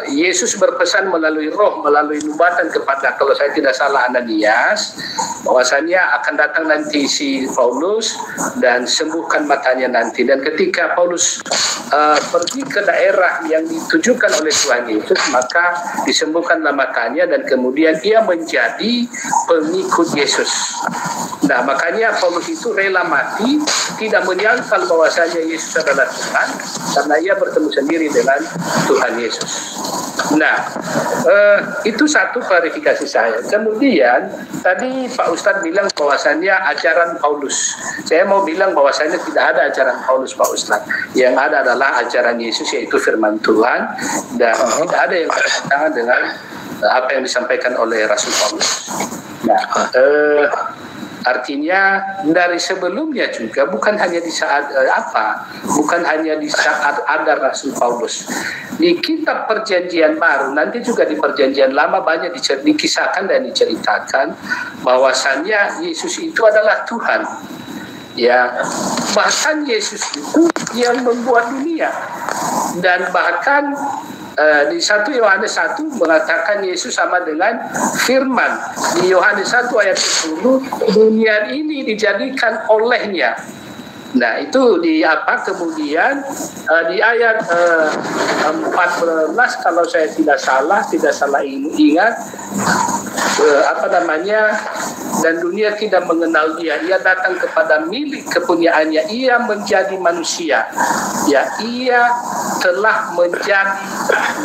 Yesus berpesan melalui roh, melalui nubatan kepada, kalau saya tidak salah, Ananias, bahwasannya akan datang nanti si Paulus dan sembuhkan matanya nanti. Dan ketika Paulus pergi ke daerah yang ditujukan oleh Tuhan Yesus, maka disembuhkanlah matanya dan kemudian ia menjadi pengikut Yesus. Nah, makanya Paulus itu rela mati, tidak menyangkal bahwasanya Yesus adalah Tuhan, karena ia bertemu sendiri dengan Tuhan Yesus. Nah, itu satu klarifikasi saya. Kemudian tadi Pak Ustadz bilang bahwasanya ajaran Paulus. Saya mau bilang bahwasanya tidak ada ajaran Paulus, Pak Ustadz. Yang ada adalah ajaran Yesus, yaitu firman Tuhan, dan tidak ada yang bertentangan dengan apa yang disampaikan oleh Rasul Paulus. Nah, artinya dari sebelumnya juga, bukan hanya di saat ada Rasul Paulus. Di kitab Perjanjian Baru, nanti juga di Perjanjian Lama banyak dikisahkan dan diceritakan bahwasannya Yesus itu adalah Tuhan. Ya, bahkan Yesus itu yang membuat dunia, dan bahkan di 1 Yohanes 1 mengatakan Yesus sama dengan firman. Di Yohanes 1 ayat 10, dunia ini dijadikan olehnya. Nah, itu kemudian di ayat 14 kalau saya tidak salah ingat, dan dunia tidak mengenal dia. Ia datang kepada milik kepunyaannya, ia menjadi manusia. Ya, ia telah menjadi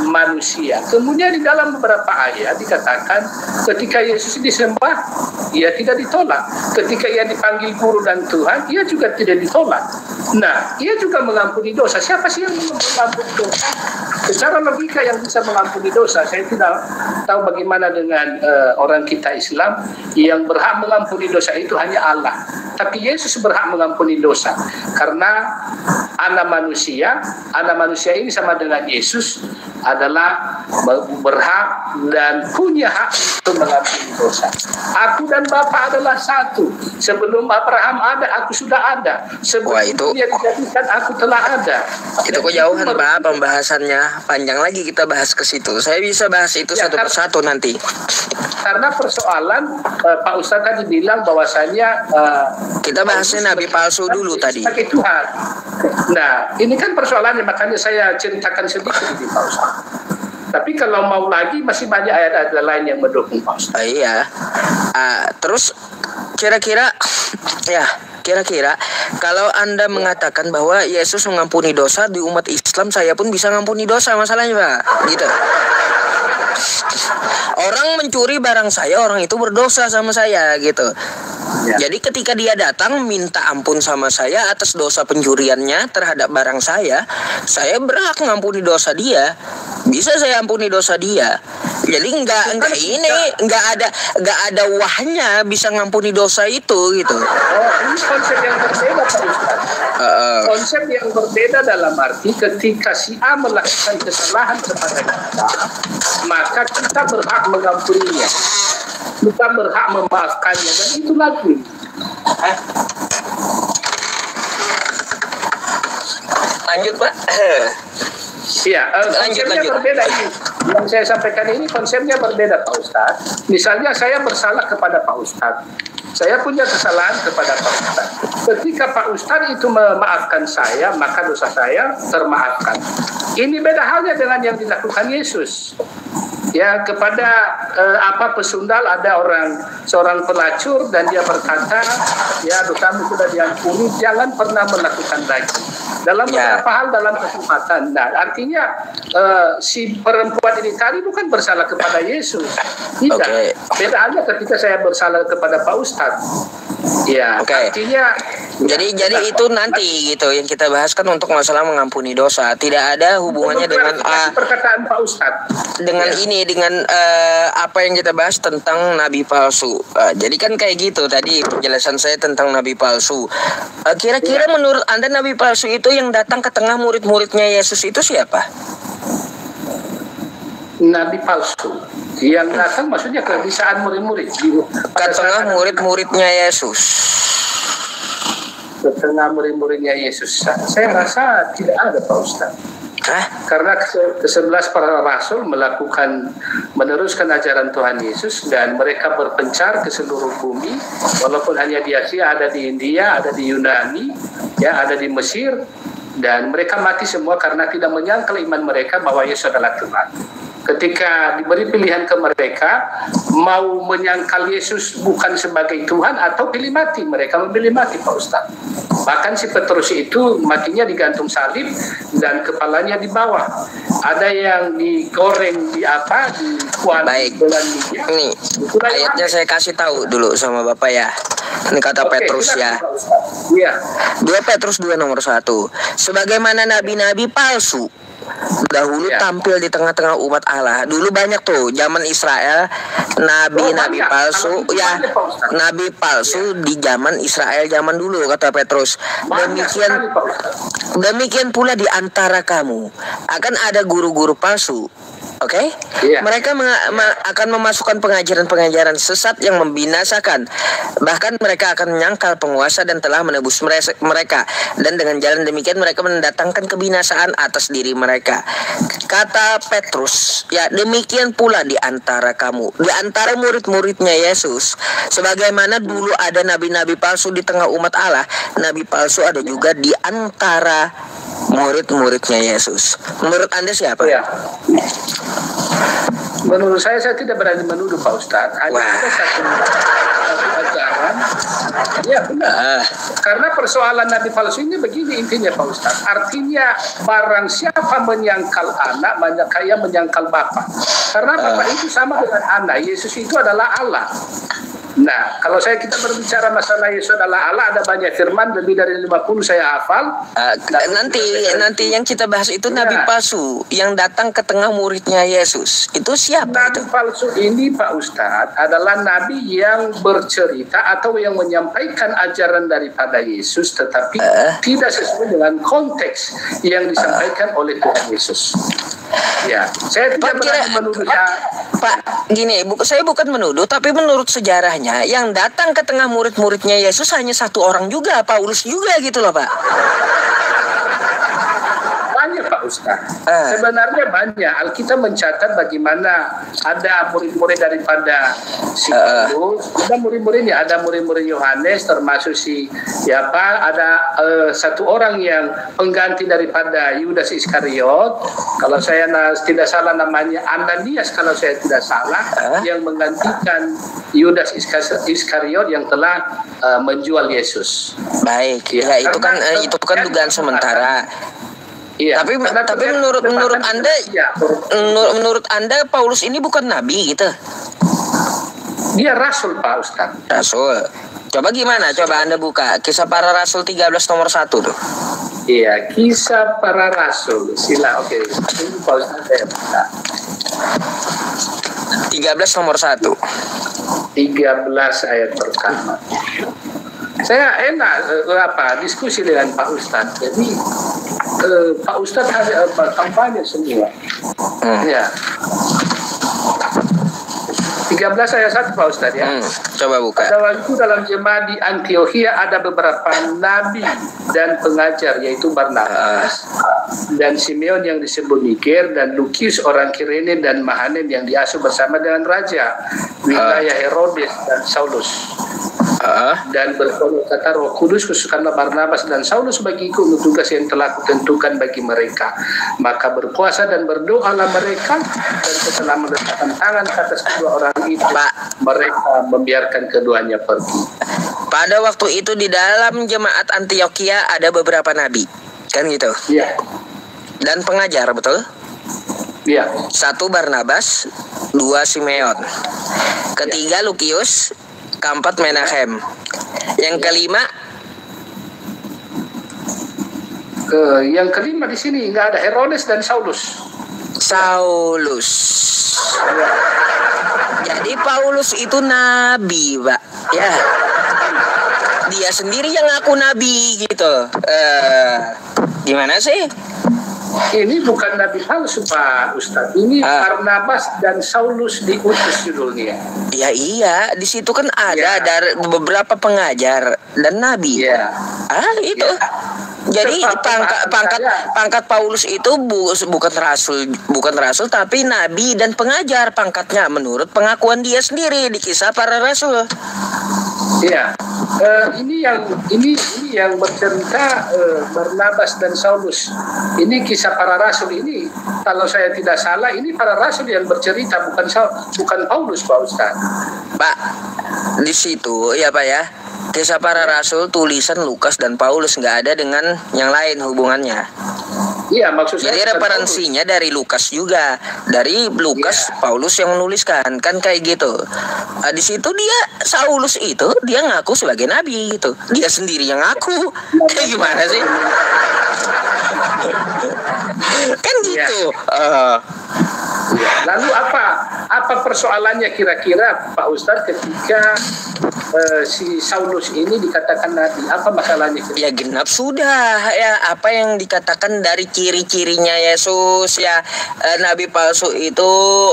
manusia. Kemudian di dalam beberapa ayat dikatakan ketika Yesus disembah, ia tidak ditolak. Ketika ia dipanggil guru dan Tuhan, ia juga tidak ditolak. Nah, ia juga mengampuni dosa. Siapa sih yang mengampuni dosa? Secara logika yang bisa mengampuni dosa, saya tidak tahu bagaimana dengan orang kita Islam yang berhak mengampuni dosa itu hanya Allah. Tapi Yesus berhak mengampuni dosa karena anak manusia ini sama dengan Yesus adalah berhak dan punya hak untuk mengampuni dosa. Aku dan Bapa adalah satu. Sebelum Abraham ada, aku sudah ada. Sebelum dia dijadikan, aku telah ada. Itu kejauhan Pak pembahasannya, panjang lagi kita bahas ke situ. Saya bisa bahas itu satu persatu nanti. Karena persoalan Pak Ustadz tadi bilang bahwasannya kita bahasnya nabi palsu dulu tadi. Sebagai Tuhan. Nah, ini kan persoalannya, makanya saya ceritakan sedikit ini Pak Ustadz. Tapi kalau mau lagi masih banyak ayat-ayat lain yang mendukung Pak Ustaz. Iya. Terus kira-kira ya, kira-kira kalau Anda mengatakan bahwa Yesus mengampuni dosa di umat Islam, saya pun bisa mengampuni dosa, masalahnya Pak, gitu. Orang mencuri barang saya, orang itu berdosa sama saya, gitu. Ya. Jadi ketika dia datang minta ampun sama saya atas dosa pencuriannya terhadap barang saya berhak mengampuni dosa dia. Bisa saya ampuni dosa dia. Jadi nggak ada wahnya bisa ngampuni dosa itu, gitu. Ini konsep yang berbeda Pak Ustaz. Konsep yang berbeda dalam arti ketika si A melakukan kesalahan kepada kita, maka kita berhak mengampuninya, kita berhak memaafkannya, dan itu lagi. Lanjut Pak. Iya, konsepnya berbeda ini. Yang saya sampaikan ini konsepnya berbeda Pak Ustaz. Misalnya saya bersalah kepada Pak Ustaz. Saya punya kesalahan kepada Pak Ustaz. Ketika Pak Ustaz itu memaafkan saya, maka dosa saya termaafkan. Ini beda halnya dengan yang dilakukan Yesus. Ya, kepada pesundal ada seorang pelacur dan dia berkata, ya dosamu sudah diampuni, jangan pernah melakukan lagi. Dalam beberapa hal dalam kesempatan. Nah, artinya si perempuan ini tadi bukan bersalah kepada Yesus. Tidak. Beda halnya ketika saya bersalah kepada Pak Ustadz. Ya, artinya jadi itu nanti gitu yang kita bahaskan untuk masalah mengampuni dosa. Tidak ada hubungannya dengan perkataan Pak Ustadz. Dengan dengan apa yang kita bahas tentang nabi palsu. Jadi kan kayak gitu tadi penjelasan saya tentang nabi palsu. Kira-kira menurut Anda nabi palsu itu yang datang ke tengah murid-muridnya Yesus itu siapa? Nabi palsu yang datang maksudnya ke saat murid-murid ke tengah murid-muridnya Yesus. Ke tengah murid-muridnya Yesus. Saya rasa tidak ada Pak Ustaz. Karena ke-11 para rasul meneruskan ajaran Tuhan Yesus dan mereka berpencar ke seluruh bumi, walaupun hanya di Asia, ada di India, ada di Yunani, ya, ada di Mesir, dan mereka mati semua karena tidak menyangkal iman mereka bahwa Yesus adalah Tuhan. Ketika diberi pilihan ke mereka, mau menyangkal Yesus bukan sebagai Tuhan atau pilih mati, mereka memilih mati Pak Ustaz. Bahkan si Petrus itu matinya digantung salib dan kepalanya di bawah. Ada yang digoreng di kuali. Baik. Ini ayatnya saya kasih tahu dulu sama Bapak ya. Ini kata Petrus ya. Iya. 2 Petrus 2 nomor 1. Sebagaimana nabi-nabi palsu dahulu tampil di tengah-tengah umat Allah. Dulu banyak tuh zaman Israel nabi-nabi palsu ya, nabi palsu di zaman Israel zaman dulu kata Petrus. Demikian pula di antara kamu akan ada guru-guru palsu. Mereka akan memasukkan pengajaran-pengajaran sesat yang membinasakan. Bahkan mereka akan menyangkal penguasa dan telah menebus mereka. Dan dengan jalan demikian mereka mendatangkan kebinasaan atas diri mereka. Kata Petrus, ya demikian pula di antara kamu, di antara murid-muridnya Yesus. Sebagaimana dulu ada nabi-nabi palsu di tengah umat Allah, nabi palsu ada juga di antara murid-muridnya Yesus. Menurut Anda siapa? Ya. Menurut saya tidak berani menuduh Pak Ustadz. Hanya ada satu ajaran. Ya benar. Karena persoalan nabi palsu ini begini intinya Pak Ustadz. Artinya barang siapa menyangkal anak, banyak menyangkal bapak. Karena bapak itu sama dengan anak. Yesus itu adalah Allah. Nah, kalau kita berbicara masalah Yesus adalah Allah, ada banyak firman, lebih dari 50 saya hafal. Nanti yang kita bahas itu nabi palsu yang datang ke tengah muridnya Yesus. Itu siapa? Nabi palsu ini Pak Ustadz adalah nabi yang bercerita atau yang menyampaikan ajaran daripada Yesus, tetapi tidak sesuai dengan konteks yang disampaikan oleh Tuhan Yesus. Ya, saya tidak berani menuduh. Pak, gini, saya bukan menuduh, tapi menurut sejarahnya yang datang ke tengah murid-muridnya Yesus hanya satu orang juga, Paulus juga gitu loh Pak. Banyak Pak Ustaz. Sebenarnya banyak. Alkitab mencatat bagaimana ada murid-murid daripada si Paulus, ada murid-muridnya, ada murid-murid Yohanes, termasuk si ada satu orang yang pengganti daripada Yudas Iskariot. Kalau saya tidak salah namanya Ananias, kalau saya tidak salah, yang menggantikan Yudas Iskariot yang telah menjual Yesus. Baik, ya itu kan dugaan sementara. Iya. Tapi menurut Anda, menurut Anda Paulus ini bukan nabi gitu? Dia rasul, Pak Ustaz. Rasul. Coba gimana? Coba Anda buka Kisah Para Rasul 13 nomor 1 tuh. Iya, Kisah Para Rasul. Sila, oke. Ini Pak Ustaz saya buka. 13 nomor 1. 13 ayat pertama. Saya enak diskusi dengan Pak Ustadz. Jadi Pak Ustadz ada kampanye semua. Ya. 13 ayat 1 Pak Ustadz ya. Coba buka. Pada waktu dalam jemaat di Antiokhia ada beberapa nabi dan pengajar, yaitu Barnabas dan Simeon yang disebut Niger, dan Lukius orang Kirene, dan Mahanen yang diasuh bersama dengan raja wilayah Herodes dan Saulus. Dan berkata Roh Kudus, khususkanlah Barnabas dan Saulus bagiku untuk tugas yang telah kutentukan bagi mereka. Maka berpuasa dan berdoalah mereka, dan setelah meletakkan tangan ke atas kedua orang itu, mereka membiarkan keduanya pergi. Pada waktu itu di dalam jemaat Antiokhia ada beberapa nabi, kan gitu? Iya. Dan pengajar, betul? Iya. 1 Barnabas, 2 Simeon, ketiga Lukius, keempat Menahem, yang kelima di sini nggak ada Herodes dan Saulus. Jadi Paulus itu nabi, Pak. Ya. Dia sendiri yang ngaku nabi gitu. Gimana sih? Ini bukan nabi palsu, Pak Ustadz. Ini Barnabas dan Saulus diutus judulnya. Ya iya, di situ kan ada dari beberapa pengajar dan nabi. Iya. Itu. Jadi pangkat Paulus itu bukan rasul tapi nabi dan pengajar pangkatnya menurut pengakuan dia sendiri di Kisah Para Rasul. Iya. Ini yang bercerita Barnabas dan Saulus. Ini Kisah Para Rasul ini, kalau saya tidak salah, ini para rasul yang bercerita, bukan Paulus, Pak Ustaz. Pak, di situ ya Pak ya, Kisah Para Rasul tulisan Lukas dan Paulus, nggak ada dengan yang lain hubungannya. Iya, maksud saya. Jadi referensinya dari Lukas juga, dari Lukas, Paulus yang menuliskan, kan kayak gitu. Di situ dia Saulus itu dia ngaku sebagai nabi gitu, dia sendiri yang ngaku. Kayak gimana sih? Kan gitu. Lalu apa persoalannya kira-kira Pak Ustadz ketika si Saulus ini dikatakan nabi? Apa masalahnya? Ya genap sudah ya apa yang dikatakan dari ciri-cirinya Yesus ya. Nabi palsu itu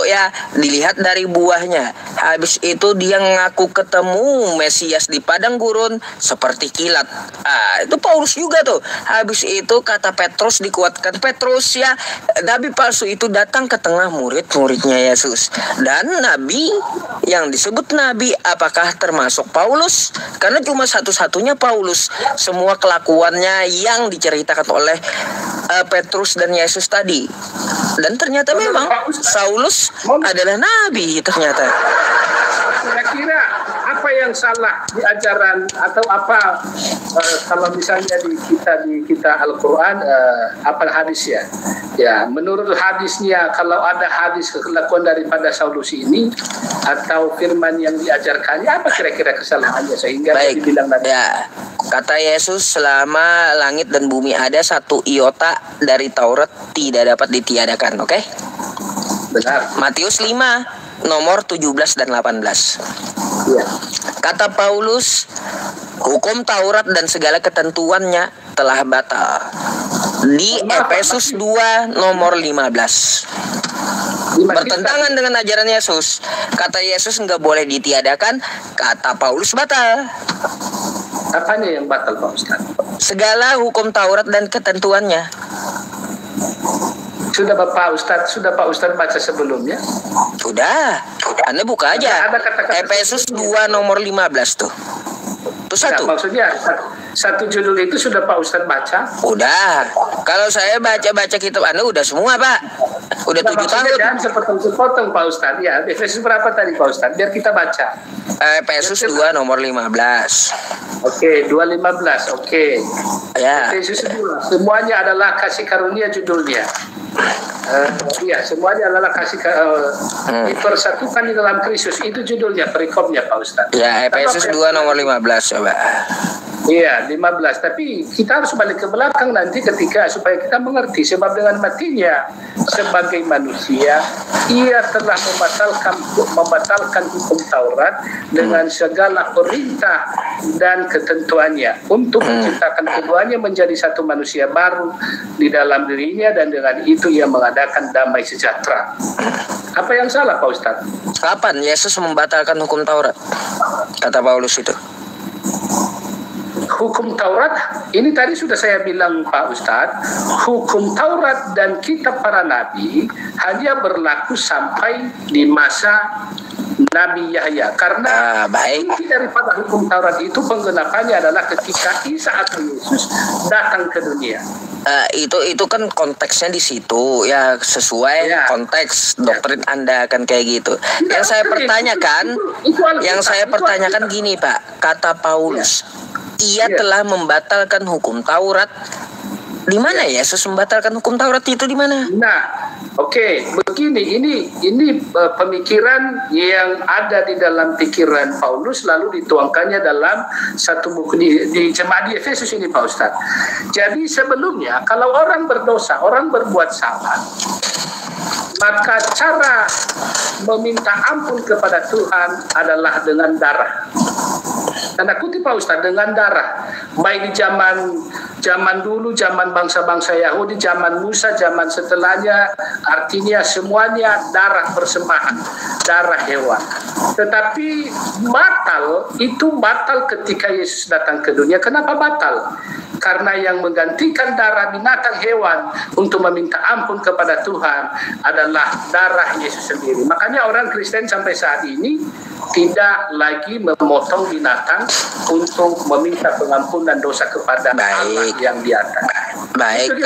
ya dilihat dari buahnya. Habis itu dia ngaku ketemu Mesias di padang gurun seperti kilat. Itu Paulus juga tuh. Habis itu kata Petrus, dikuatkan Petrus ya. Nabi palsu itu datang ke tengah murid-muridnya Yesus. Dan nabi yang disebut nabi apakah termasuk Paulus? Karena cuma satu-satunya Paulus. Semua kelakuannya yang diceritakan oleh Petrus dan Yesus tadi. Dan ternyata memang Saulus adalah nabi ternyata. Kira-kira apa yang salah di ajaran atau apa kalau misalnya di kita Al-Quran apa hadis ya? Ya, menurut hadisnya kalau ada hadis kelakuan daripada Saulus ini atau firman yang diajarkannya, apa kira-kira kesalahannya sehingga dibilang nabi? Ya, kata Yesus, selama langit dan bumi ada, 1 iota dari Taurat tidak dapat ditiadakan, oke? Benar. Matius 5 nomor 17 dan 18. Iya. Kata Paulus, hukum Taurat dan segala ketentuannya telah batal. Di Efesus 2 nomor 15. Bertentangan dengan ajaran Yesus. Kata Yesus nggak boleh ditiadakan, kata Paulus batal. Apanya yang batal, Pak Ustaz? Segala hukum Taurat dan ketentuannya. Sudah Pak Ustadz baca sebelumnya? Udah. Anda buka aja. Ada kata-kata Efesus 2 nomor 15 tuh. Itu satu. Nah, maksudnya satu judul itu sudah Pak Ustadz baca? Udah. Kalau saya baca kitab Anda udah semua, Pak. Udah 7 tahun. Jangan sepotong-sepotong Pak Ustadz. Ya, Efesus berapa tadi Pak Ustadz? Biar kita baca. Efesus 2 nomor 15. Oke, 2:15. Oke. Ya. Efesus 2. Semuanya adalah kasih karunia judulnya. Iya, semuanya adalah kasih dipersatukan di dalam Kristus. Itu judulnya, perikopnya Pak Ustadz. Ya, Efesus 2 nomor 15 coba. Iya, 15. Tapi kita harus balik ke belakang nanti ketika supaya kita mengerti. Sebab dengan matinya sebagai manusia, ia telah membatalkan hukum Taurat dengan segala perintah dan ketentuannya untuk menciptakan keduanya menjadi satu manusia baru di dalam dirinya, dan dengan itu ia mengadakan damai sejahtera. Apa yang salah Pak Ustadz? Kapan Yesus membatalkan hukum Taurat? Kata Paulus itu. Hukum Taurat, ini tadi sudah saya bilang Pak Ustadz, hukum Taurat dan kitab para nabi hanya berlaku sampai di masa Nabi Yahya. Karena inti daripada hukum Taurat itu penggenapannya adalah ketika Isa atau Yesus datang ke dunia. Itu kan konteksnya di situ ya, sesuai konteks doktrin Anda kan kayak gitu. Yang saya pertanyakan gini Pak, kata Paulus, ia telah membatalkan hukum Taurat. Di mana Yesus membatalkan hukum Taurat itu di mana? Nah, oke, begini, ini pemikiran yang ada di dalam pikiran Paulus lalu dituangkannya dalam satu buku di jemaat di Efesus ini Pak Ustadz. Jadi sebelumnya kalau orang berdosa, orang berbuat salah, maka cara meminta ampun kepada Tuhan adalah dengan darah. Tanda kutip Pak Ustadz, dengan darah. Baik di zaman dulu, zaman bangsa-bangsa Yahudi, zaman Musa, zaman setelahnya, artinya semuanya darah persembahan, darah hewan. Tetapi batal ketika Yesus datang ke dunia. Kenapa batal? Karena yang menggantikan darah binatang hewan untuk meminta ampun kepada Tuhan adalah darah Yesus sendiri. Makanya orang Kristen sampai saat ini tidak lagi memotong binatang untuk meminta pengampunan dosa kepada Allah yang di atas. Baik,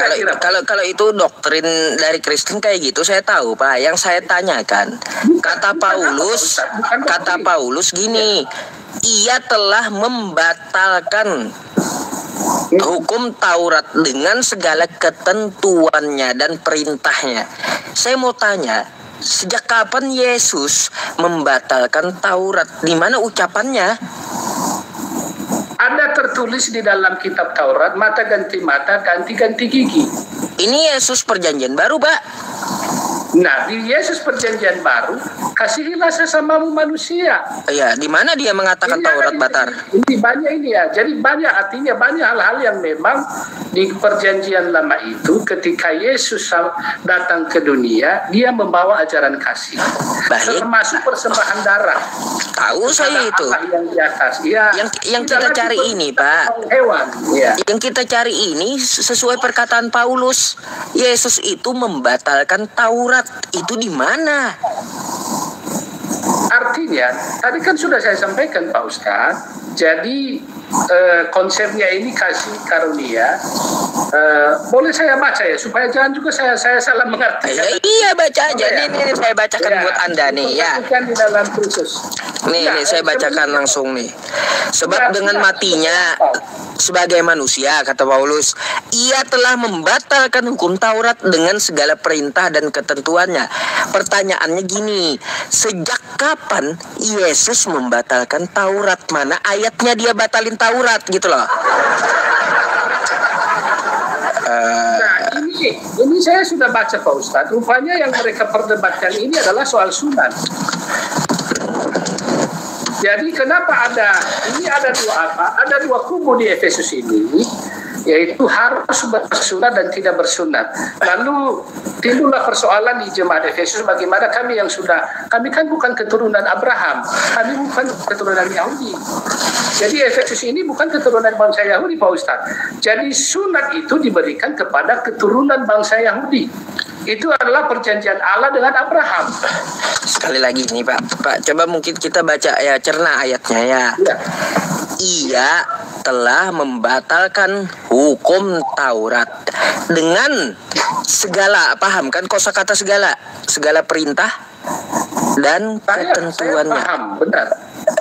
kalau itu doktrin dari Kristen kayak gitu saya tahu Pak. Yang saya tanyakan, kata Paulus gini, ia telah membatalkan hukum Taurat dengan segala ketentuannya dan perintahnya. Saya mau tanya, sejak kapan Yesus membatalkan Taurat? Di mana ucapannya? Ada tertulis di dalam kitab Taurat, mata ganti mata, ganti gigi. Ini Yesus perjanjian baru, Pak. Nah, di Yesus perjanjian baru, kasihilah sesamamu manusia. Iya, di mana dia mengatakan ini Taurat batal? Ini banyak ini ya. Jadi artinya banyak hal-hal yang memang di perjanjian lama itu ketika Yesus datang ke dunia, dia membawa ajaran kasih. Baik. Termasuk persembahan darah. Tahu saya itu. Yang di atas. Ya, yang kita cari ini, Pak. Hewan. Ya. Yang kita cari ini sesuai perkataan Paulus. Yesus itu membatalkan Taurat. Itu di mana? Artinya, tadi kan sudah saya sampaikan Pak Ustadz. Jadi konsepnya ini kasih karunia. Boleh saya baca ya supaya jangan juga saya salah mengerti. Iya, baca aja. Ini saya bacakan buat Anda nih ya. Di dalam Kristus. Nih saya bacakan langsung nih. Sebab dengan matinya sebagai manusia, kata Paulus, ia telah membatalkan hukum Taurat dengan segala perintah dan ketentuannya. Pertanyaannya gini, sejak kapan Yesus membatalkan Taurat? Mana ayatnya dia batalin Taurat gitu loh. Nah, ini saya sudah baca Pak Ustadz. Rupanya yang mereka perdebatkan ini adalah soal sunat. Jadi kenapa ada dua kubu di Efesus ini, yaitu harus bersunat dan tidak bersunat. Lalu timbullah persoalan di jemaat Efesus, bagaimana kami kan bukan keturunan Abraham, kami bukan keturunan Yahudi. Jadi Efesus ini bukan keturunan bangsa Yahudi Pak Ustadz. Jadi sunat itu diberikan kepada keturunan bangsa Yahudi. Itu adalah perjanjian Allah dengan Abraham. Sekali lagi nih Pak, coba mungkin kita baca ya, cerna ayatnya ya. Ya. Ia telah membatalkan hukum Taurat dengan segala, paham kan kosakata segala perintah dan Saya ketentuannya. paham, benar.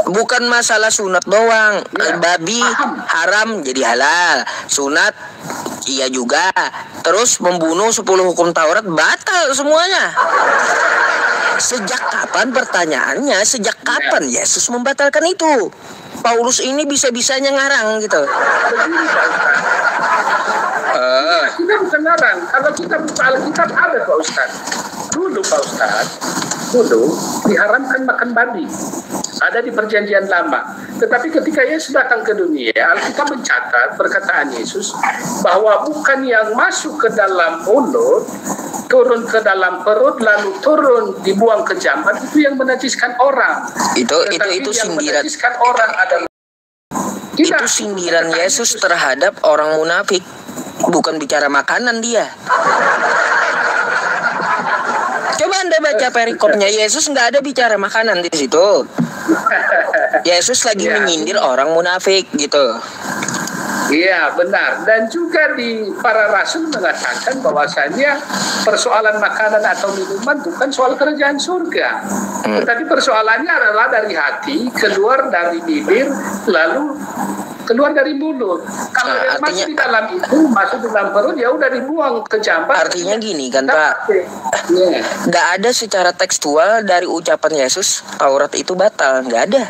Bukan masalah sunat doang. Ya, Babi paham. haram jadi halal, sunat iya juga. Terus membunuh 10 hukum Taurat batal semuanya. Sejak kapan, pertanyaannya, sejak kapan Yesus membatalkan itu? Paulus ini bisa-bisanya ngarang gitu. Begini Pak Ustaz. Kita bukan ngarang. Kalau kita buka Alkitab ada Pak Ustaz. Dulu Pak Ustaz, diharamkan makan babi. Ada di perjanjian lama. Tetapi ketika Yesus datang ke dunia, Alkitab mencatat perkataan Yesus bahwa bukan yang masuk ke dalam mulut, turun ke dalam perut, lalu turun dibuang ke jamban, itu yang menajiskan orang. Itu yang sindiran. menajiskan orang adalah Itu sindiran Yesus terhadap orang munafik. Bukan bicara makanan dia. Coba Anda baca perikopnya, Yesus nggak ada bicara makanan di situ. Yesus lagi menyindir orang munafik gitu. Iya benar. Dan juga di para rasul mengatakan bahwasanya persoalan makanan atau minuman bukan soal kerajaan surga. Tetapi persoalannya adalah dari hati, keluar dari bibir, lalu keluar dari mulut. Kalau yang masuk di dalam itu, masuk di dalam perut, ya udah dibuang ke jamban. Artinya gini kan Pak, nggak ada secara tekstual dari ucapan Yesus Taurat itu batal, nggak ada.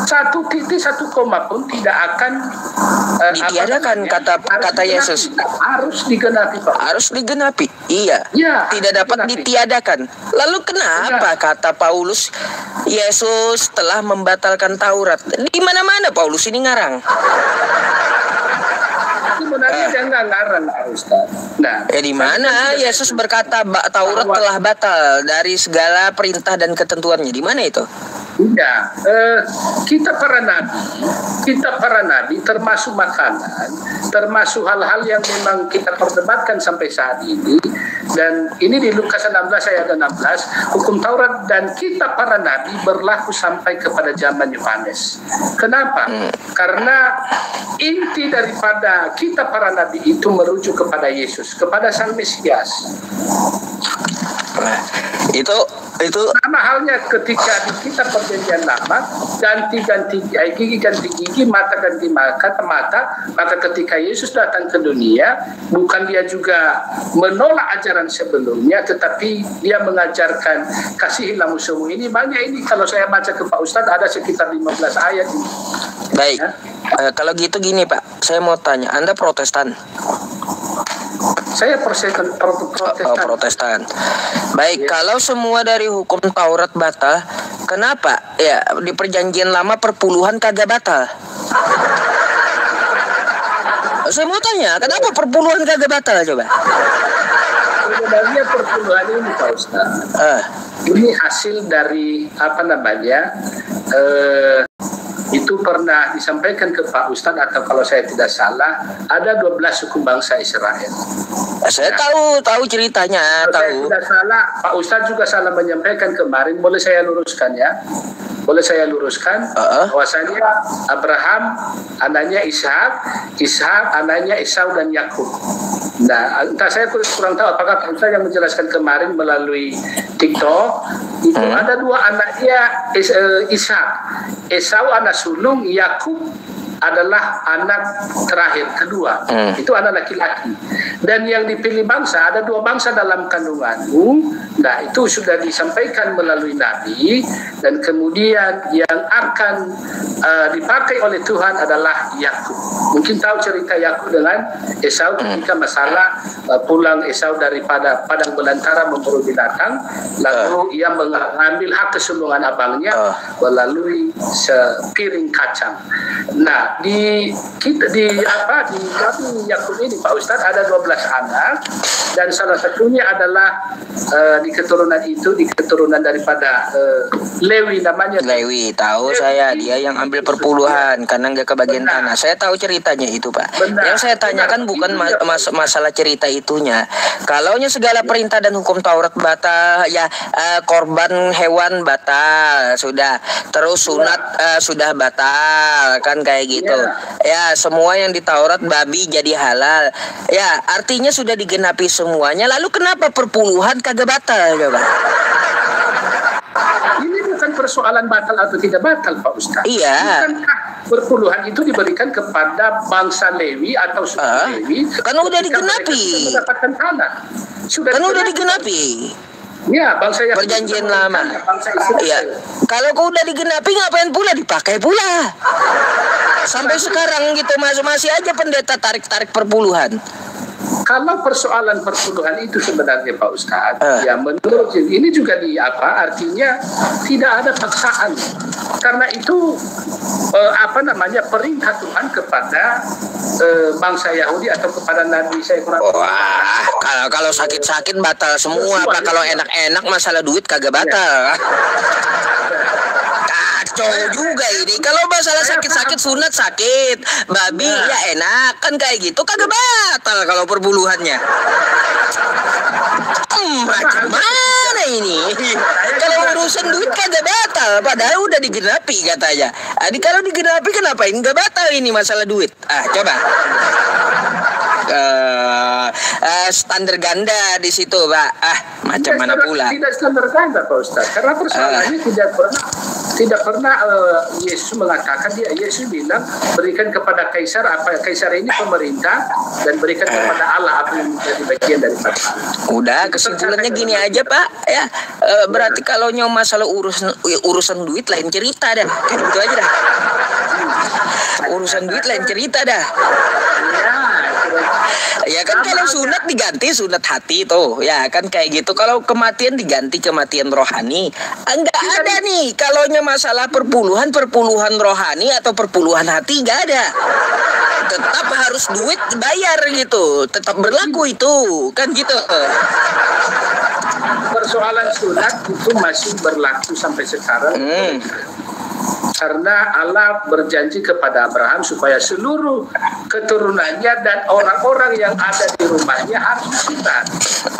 Satu titik, satu koma pun tidak akan ditiadakan, kata Yesus. Harus digenapi Pak. Harus digenapi, iya. Ya, tidak dapat ditiadakan. Lalu kenapa kata Paulus Yesus telah membatalkan Taurat? Di mana-mana Paulus ini ngarang. Sebenarnya dia nggak ngarang Pak Ustaz. Nah, ya di mana Yesus berkata Taurat telah batal dari segala perintah dan ketentuannya? Di mana itu? Ya, kita para nabi termasuk makanan, termasuk hal-hal yang memang kita perdebatkan sampai saat ini. Dan ini di Lukas 16 ayat 16, hukum Taurat dan kita para nabi berlaku sampai kepada zaman Yohanes. Kenapa? Karena inti daripada kita para nabi itu merujuk kepada Yesus, kepada Sang Mesias. Itu sama halnya ketika di kitab perjanjian lama, gigi ganti gigi, mata ganti mata, maka ketika Yesus datang ke dunia, bukan dia juga menolak ajaran sebelumnya, tetapi dia mengajarkan kasihilah musuhmu. Ini banyak ini, kalau saya baca ke Pak Ustadz ada sekitar 15 ayat ini. Baik, kalau gitu gini Pak, saya mau tanya, Anda Protestan? Saya Protestan. Protestan. Baik, kalau semua dari hukum Taurat batal, kenapa ya di perjanjian lama perpuluhan kagak batal? Saya mau tanya, kenapa perpuluhan kagak batal coba? Sebenarnya perpuluhan ini Pak Ustaz, ini hasil dari itu pernah disampaikan ke Pak Ustadz, atau kalau saya tidak salah ada 12 suku bangsa Israel. Saya tahu ceritanya. Kalau saya tidak salah, Pak Ustadz juga salah menyampaikan kemarin. Boleh saya luruskan ya? Bahwasanya Abraham anaknya Ishak anaknya Esau dan Yakub. Nah, entah saya kurang tahu apakah Pak Ustadz yang menjelaskan kemarin melalui TikTok itu ada dua anaknya Ishak. Esau anak sulung, Yakub adalah anak terakhir kedua. Itu anak laki-laki. Dan yang dipilih bangsa, ada dua bangsa dalam kandunganmu. Nah, itu sudah disampaikan melalui Nabi. Dan kemudian yang akan dipakai oleh Tuhan adalah Yakub. Mungkin tahu cerita Yakub dengan Esau ketika masalah pulang Esau daripada padang belantara memburu binatang, lalu ia mengambil hak kesulungan abangnya melalui sepiring kacang. Nah, Ya, di kami Yakub ini Pak Ustadz ada 12 anak dan salah satunya adalah di keturunan daripada Lewi namanya. Lewi, tahu saya, dia yang ambil perpuluhan karena nggak kebagian tanah. Saya tahu ceritanya itu, Pak. Yang saya tanyakan bukan masalah cerita itunya. Kalaunya segala perintah dan hukum Taurat batal, ya korban hewan batal, sudah. Terus sunat sudah batal, kan kayak gitu. Ya, semua yang di Taurat babi jadi halal. Ya, artinya sudah digenapi semuanya. Lalu kenapa perpuluhan kagak batal, coba? Ini bukan persoalan batal atau tidak batal, Pak Ustadz. Iya. Bukankah perpuluhan itu diberikan kepada bangsa Lewi atau suku Lewi? Kan udah digenapi. Mendapatkan tanah. Kan udah digenapi. Ya, bangsa yang perjanjian lama. Iya. Kalau kau udah digenapi, ngapain pula dipakai pula? Sampai sekarang gitu masih aja pendeta tarik perpuluhan. Kalau persoalan perpuluhan itu sebenarnya Pak Ustadz, ya menurut ini juga artinya tidak ada paksaan. Karena itu perintah Tuhan kepada bangsa Yahudi atau kepada Nabi saya kurang. Wah, kalau sakit-sakit batal semua, Pak. Kalau enak-enak masalah duit kagak batal. Kacau juga ini. Kalau masalah sakit-sakit sunat sakit, babi ya enak kan kayak gitu kagak batal kalau perpuluhannya. Macam mana ini? Kalau urusan duit kagak batal, padahal udah digenapi katanya. Kalau digenapi kenapa ini nggak batal ini masalah duit? Coba. Standar ganda di situ, Pak. Macam mana pula? Tidak standar ganda, Pak Ustaz. Karena persoalannya tidak pernah Yesus mengatakan, Yesus bilang berikan kepada kaisar kaisar ini pemerintah dan berikan kepada Allah apa yang menjadi bagian daripada Allah. Udah, kesimpulannya gini aja, Pak. Ya, berarti kalau nyom masalah urusan duit lain cerita dah. Kayak gitu aja dah. Urusan duit lain cerita dah. Ya kan kalau sunat diganti sunat hati tuh, ya kan kayak gitu. Kalau kematian diganti kematian rohani. Enggak ada nih. Kalaunya masalah perpuluhan rohani atau perpuluhan hati enggak ada. Tetap harus duit bayar gitu. Tetap berlaku itu, kan gitu. Persoalan sunat itu masih berlaku sampai sekarang. Karena Allah berjanji kepada Abraham supaya seluruh keturunannya dan orang-orang yang ada di rumahnya harus disunat.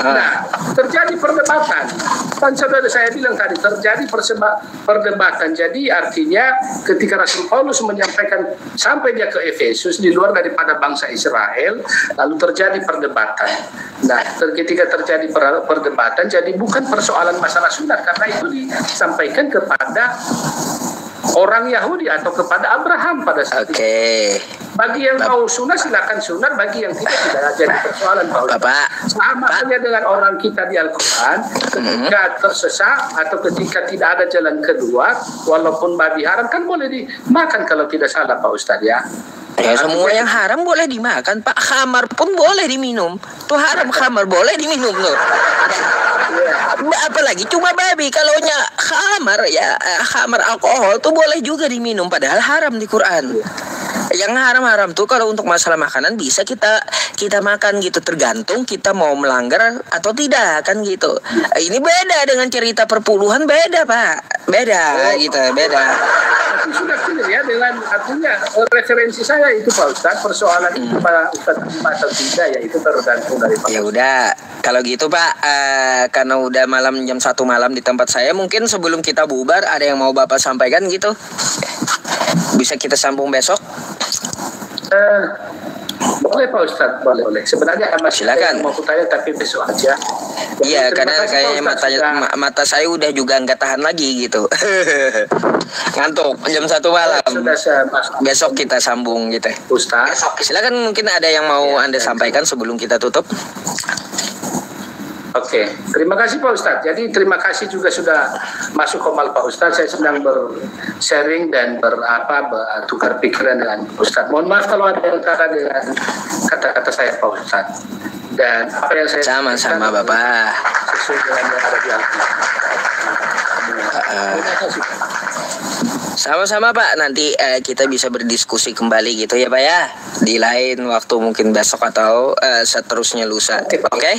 Nah, terjadi perdebatan. Kan saudara saya bilang tadi terjadi perdebatan. Jadi artinya ketika Rasul Paulus menyampaikan sampai dia ke Efesus di luar daripada bangsa Israel, lalu terjadi perdebatan. Nah, ketika terjadi perdebatan, jadi bukan persoalan masalah sunat karena itu disampaikan kepada orang Yahudi atau kepada Abraham pada saat itu. Bagi yang mau sunat silakan sunat, bagi yang tidak jadi persoalan Bapak. Sama halnya dengan orang kita di Al-Quran, ketika tersesat atau ketika tidak ada jalan kedua, walaupun babi haram kan boleh dimakan kalau tidak salah Pak Ustadz ya. Ya semua yang haram boleh dimakan, Pak. Khamar pun boleh diminum. Tuh haram khamar boleh diminum tuh. Apalagi cuma babi. Kalaunya khamar alkohol tuh boleh juga diminum. Padahal haram di Quran. Yang haram-haram tuh kalau untuk masalah makanan bisa kita makan gitu, tergantung kita mau melanggar atau tidak kan gitu. Ini beda dengan cerita perpuluhan, beda Pak, beda gitu, beda. Sudah clear ya dengan artinya referensi saya itu Pak Ustadz, persoalan itu Pak Ustadz atau tidak ya itu tergantung dari Pak. Ya udah, kalau gitu Pak, karena udah jam 1 malam di tempat saya, mungkin sebelum kita bubar ada yang mau Bapak sampaikan gitu? Bisa kita sambung besok? Boleh Pak Ustadz, boleh. Sebenarnya silakan. Mau tanya tapi besok aja. Iya, karena kayaknya mata saya udah juga nggak tahan lagi gitu. Ngantuk jam 1 malam. Besok kita sambung gitu. Ustadz. Silakan, mungkin ada yang mau Anda sampaikan sebelum kita tutup. Oke, terima kasih Pak Ustadz. Jadi terima kasih juga sudah masuk komal Pak Ustadz. Saya sedang bersharing dan bertukar pikiran dengan Ustadz. Mohon maaf kalau ada yang salah dengan kata-kata saya Pak Ustadz. Dan apa yang saya sama-sama Bapak. Sesuai dengan yang ada di Alkitab. Terima kasih. Sama-sama Pak, nanti kita bisa berdiskusi kembali gitu ya Pak ya, di lain waktu mungkin besok atau seterusnya lusa. Oke?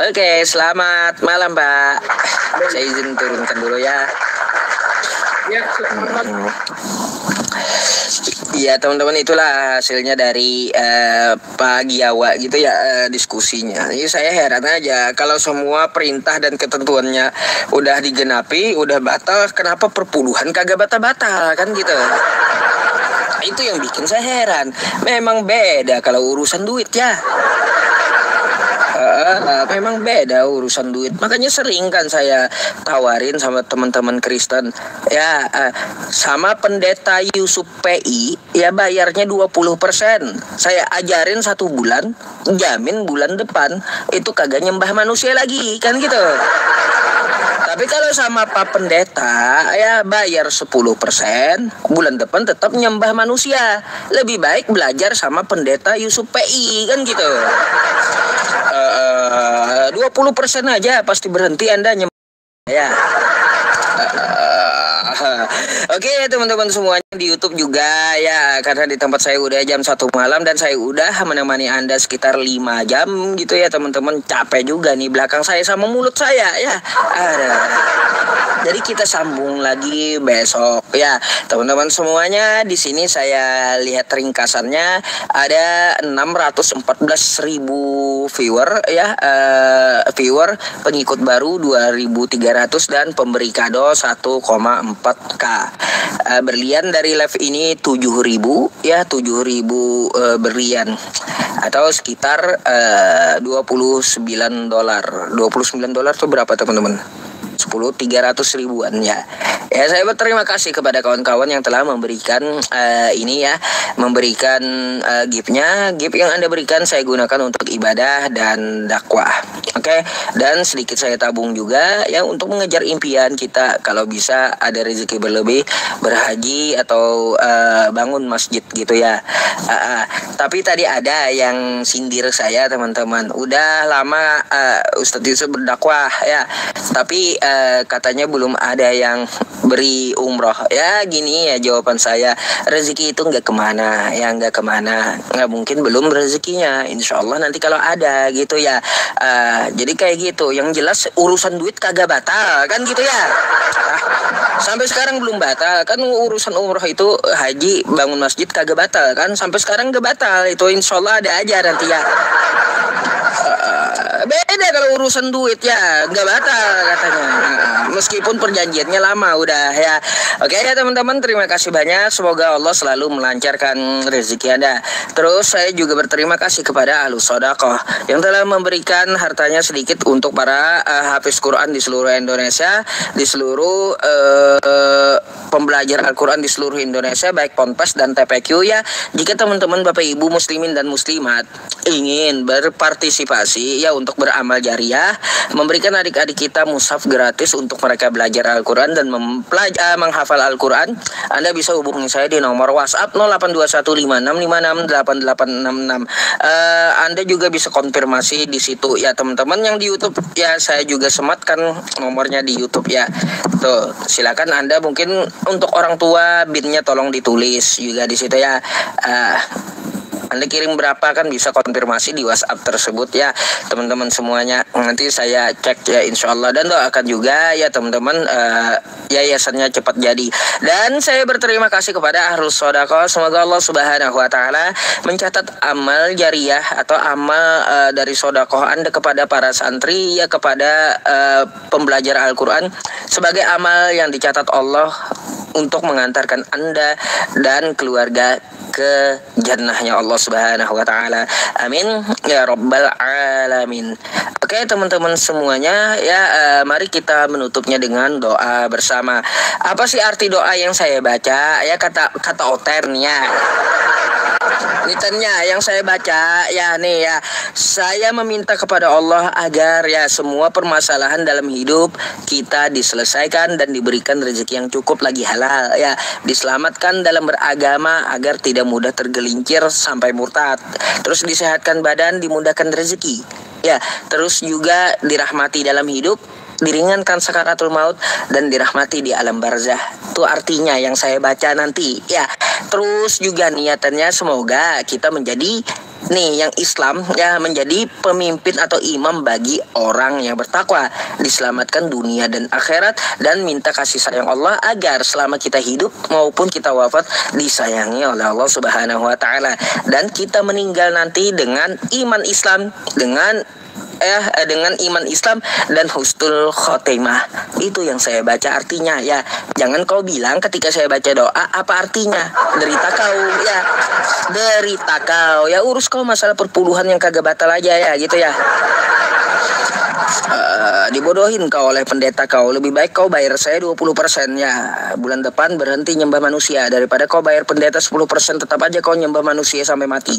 Oke, selamat malam Pak. Saya izin turunkan dulu ya. Ya, selamat. Iya teman-teman, itulah hasilnya dari Pak Giawa gitu ya, diskusinya. Ini saya heran aja, kalau semua perintah dan ketentuannya udah digenapi, udah batal, kenapa perpuluhan kagak batal-batal kan gitu. Itu yang bikin saya heran. Memang beda kalau urusan duit ya. Memang beda urusan duit. Makanya sering kan saya tawarin sama teman-teman Kristen ya, sama pendeta Yusuf PI ya, bayarnya 20%. Saya ajarin 1 bulan, jamin bulan depan itu kagak nyembah manusia lagi kan gitu. Tapi kalau sama Pak Pendeta ya bayar 10%, bulan depan tetap nyembah manusia. Lebih baik belajar sama Pendeta Yusuf PI kan gitu. 20% aja pasti berhenti Anda nyembah ya. Oke teman-teman semuanya di YouTube juga ya, karena di tempat saya udah jam 1 malam dan saya udah menemani Anda sekitar 5 jam gitu ya teman-teman. Capek juga nih belakang saya sama mulut saya ya. Jadi kita sambung lagi besok ya teman-teman semuanya. Di sini saya lihat ringkasannya ada 614.000 viewer ya, viewer, pengikut baru 2.300 dan pemberi kado 1,4K. Berlian dari live ini 7.000 ya, 7.000 berlian atau sekitar $29. $29 itu berapa teman-teman? 300 ribuan ya. Ya saya berterima kasih kepada kawan-kawan yang telah memberikan ini ya, memberikan gift-nya. Gift yang Anda berikan saya gunakan untuk ibadah dan dakwah. Oke, dan sedikit saya tabung juga ya untuk mengejar impian kita, kalau bisa ada rezeki berlebih, berhaji atau bangun masjid gitu ya. Tapi tadi ada yang sindir saya teman-teman. Udah lama Ustadz Yusuf berdakwah ya, tapi katanya belum ada yang beri umroh. Ya gini ya jawaban saya, rezeki itu nggak kemana ya, nggak kemana, nggak mungkin belum rezekinya. Insya Allah nanti kalau ada gitu ya. Jadi kayak gitu. Yang jelas urusan duit kagak batal kan gitu ya. Sampai sekarang belum batal kan urusan umroh itu, haji, bangun masjid kagak batal kan, sampai sekarang nggak batal itu. Insya Allah ada aja nanti ya. Beda kalau urusan duit ya, nggak batal katanya. Meskipun perjanjiannya lama udah ya. Oke ya teman-teman, terima kasih banyak. Semoga Allah selalu melancarkan rezeki Anda. Terus saya juga berterima kasih kepada Ahlus Shadaqah yang telah memberikan hartanya sedikit untuk para hafiz Quran di seluruh Indonesia, di seluruh pembelajar Al-Quran di seluruh Indonesia, baik Ponpes dan TPQ ya. Jika teman-teman Bapak Ibu muslimin dan muslimat ingin berpartisipasi ya untuk beramal jariah, memberikan adik-adik kita mushaf gratis untuk mereka belajar Al-Quran dan menghafal Al-Quran, Anda bisa hubungi saya di nomor WhatsApp 082156568866. Anda juga bisa konfirmasi di situ ya teman-teman. Yang di YouTube ya saya juga sematkan nomornya di YouTube ya. Tuh, silakan Anda, mungkin untuk orang tua BIN-nya tolong ditulis juga di situ ya. Anda kirim berapa kan bisa konfirmasi di WhatsApp tersebut ya teman-teman semuanya. Nanti saya cek ya insya Allah, dan doakan juga ya teman-teman yayasannya cepat jadi. Dan saya berterima kasih kepada Ahlus Shadaqah. Semoga Allah Subhanahu wa taala mencatat amal jariah atau amal dari sedekah Anda kepada para santri ya, kepada pembelajar Al-Qur'an sebagai amal yang dicatat Allah untuk mengantarkan Anda dan keluarga ke jannahnya Allah Subhanahu wa taala. Amin ya rabbal alamin. Oke teman-teman semuanya ya, mari kita menutupnya dengan doa bersama. Apa sih arti doa yang saya baca ya, kata oternya. Nitennya yang saya baca ya nih ya, saya meminta kepada Allah agar ya semua permasalahan dalam hidup kita diselesaikan dan diberikan rezeki yang cukup lagi halal ya, diselamatkan dalam beragama agar tidak mudah tergelincir sampai murtad, terus disehatkan badan, dimudahkan rezeki ya, terus juga dirahmati dalam hidup diringankan sakaratul maut, dan dirahmati di alam barzah. Itu artinya yang saya baca nanti ya. Terus juga niatannya semoga kita menjadi yang Islam ya, menjadi pemimpin atau imam bagi orang yang bertakwa, diselamatkan dunia dan akhirat, dan minta kasih sayang Allah agar selama kita hidup maupun kita wafat disayangi oleh Allah Subhanahu wa taala, dan kita meninggal nanti dengan iman Islam, dengan iman Islam dan husnul khotimah. Itu yang saya baca artinya ya. Jangan kau bilang ketika saya baca doa apa artinya, derita kau ya, derita kau ya, urus kau masalah perpuluhan yang kagak batal aja ya gitu ya. Dibodohin kau oleh pendeta kau. Lebih baik kau bayar saya 20% ya, bulan depan berhenti nyembah manusia, daripada kau bayar pendeta 10% tetap aja kau nyembah manusia sampai mati.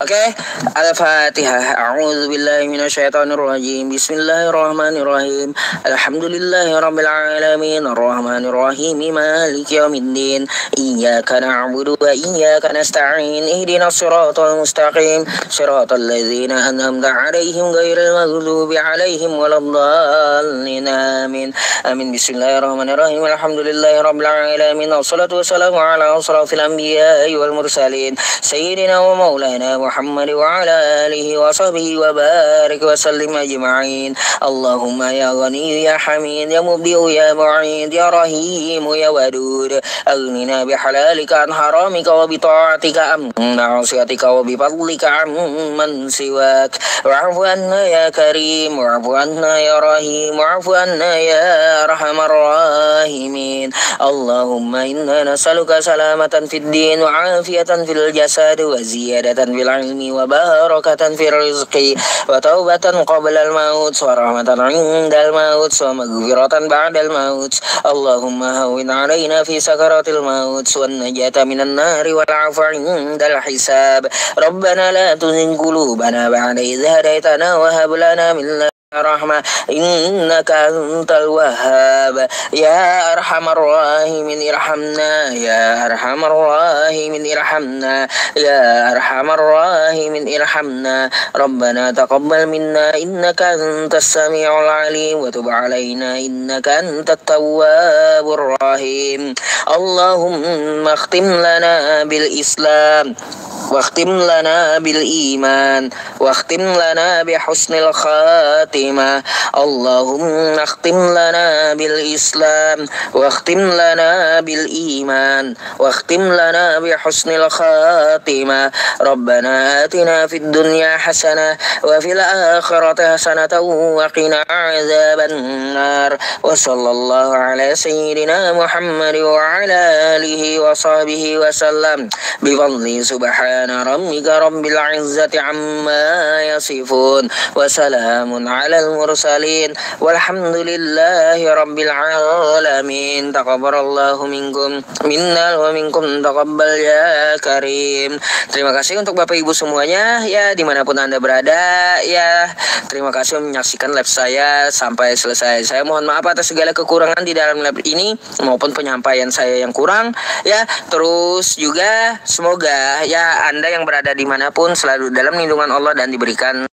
Oke, Al-Fatihah. A'udzubillahi minasyaitonirrajim. Bismillahirrahmanirrahim. Alhamdulillahirabbil alamin, arrahmanirrahim, maliki yaumiddin. Iyyaka na'budu wa iyyaka nasta'in. Ihdinas siratal mustaqim, siratal ladzina an'amta 'alaihim ghairil maghdubi 'alaihim waladdallin. Amin. Amin. Bismillahirrahmanirrahim. Alhamdulillahirabbil alamin. Wassalatu wassalamu ala asrafil anbiya'i wal mursalin. Sayyidina wa maulana Muhammad wa ala alihi wa sahbihi wa barik wa sallim ajma'in. Allahumma ya ghani ya hamid ya mubdi'u ya mu'id ya rahim ya wadud, aghnina bihalalika an haramika wa bita'atika am ma'asiyatika wa bifadlika amman siwak, wa'fu anna ya karim, wa'fu anna ya rahim, wa'fu anna ya arhamar rahimin. Allahumma inna nas'aluka salamatan fid din wa afiyatan fil jasad wa ziyadatan fil ilmi wa barakatan fil rizqi wa taubatan qabla al maut wa rahmatan 'indal maut wa maghfiratan ba'dal maut. Allahumma hawwin 'alaina fi sakaratil maut wan najata minan nari wal 'afwa 'indal hisab. Rabbana la tuzigh qulubana ba'da idh hadaytana wa hab lana min rahmah innaka antal wahhab. Ya arhamar rahimin irhamna, ya arhamar rahimin irhamna, ya arhamar rahimin irhamna. Rabbana taqabbal minna innaka antas samiul alim wa tub alaina innaka antat tawwabur rahim. Allahumma khtim lana bil Islam واختم لنا بالإيمان واختم لنا بحسن الخاتمة. اللهم اختم لنا بالإسلام واختم لنا بالإيمان واختم لنا بحسن الخاتمة. ربنا آتنا في الدنيا حسنة وفي الآخرة حسنة وقنا عذاب النار. وصلى الله على سيدنا محمد وعلى آله وصحبه وسلم بفضل سبحانه ربك رب العزة عما يصفون وسلام على المرسلين والحمد لله رب العالمين. تقبل الله منكم minna wa minkum taqabbal ya karim. Terima kasih untuk Bapak Ibu semuanya ya, dimanapun Anda berada ya. Terima kasih menyaksikan live saya sampai selesai. Saya mohon maaf atas segala kekurangan di dalam live ini maupun penyampaian saya yang kurang ya. Terus juga semoga ya Anda yang berada dimanapun selalu dalam lindungan Allah dan diberikan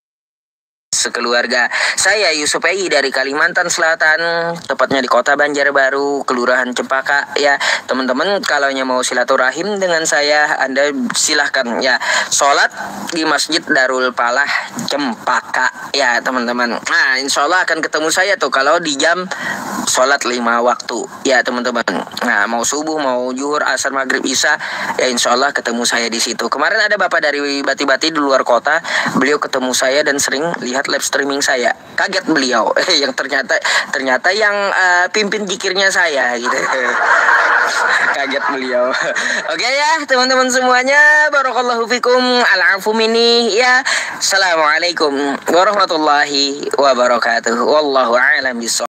sekeluarga. Saya Yusuf Egi dari Kalimantan Selatan, tepatnya di Kota Banjarbaru, Kelurahan Cempaka ya. Teman-teman kalau mau silaturahim dengan saya, Anda silahkan ya sholat di Masjid Darul Falah Cempaka ya teman-teman. Nah insya Allah akan ketemu saya tuh kalau di jam sholat 5 waktu ya teman-teman. Nah mau subuh, mau zuhur, asar, maghrib, isya ya insya Allah ketemu saya di situ. Kemarin ada Bapak dari Bati-Bati di luar kota, beliau ketemu saya dan sering lihat live streaming saya. Kaget beliau yang ternyata yang pimpin zikirnya saya gitu. Kaget beliau. Oke ya teman-teman semuanya, barakallahu fikum, al-afu minni ya. Assalamualaikum warahmatullahi wabarakatuh. Wallahu a'lam bishawab.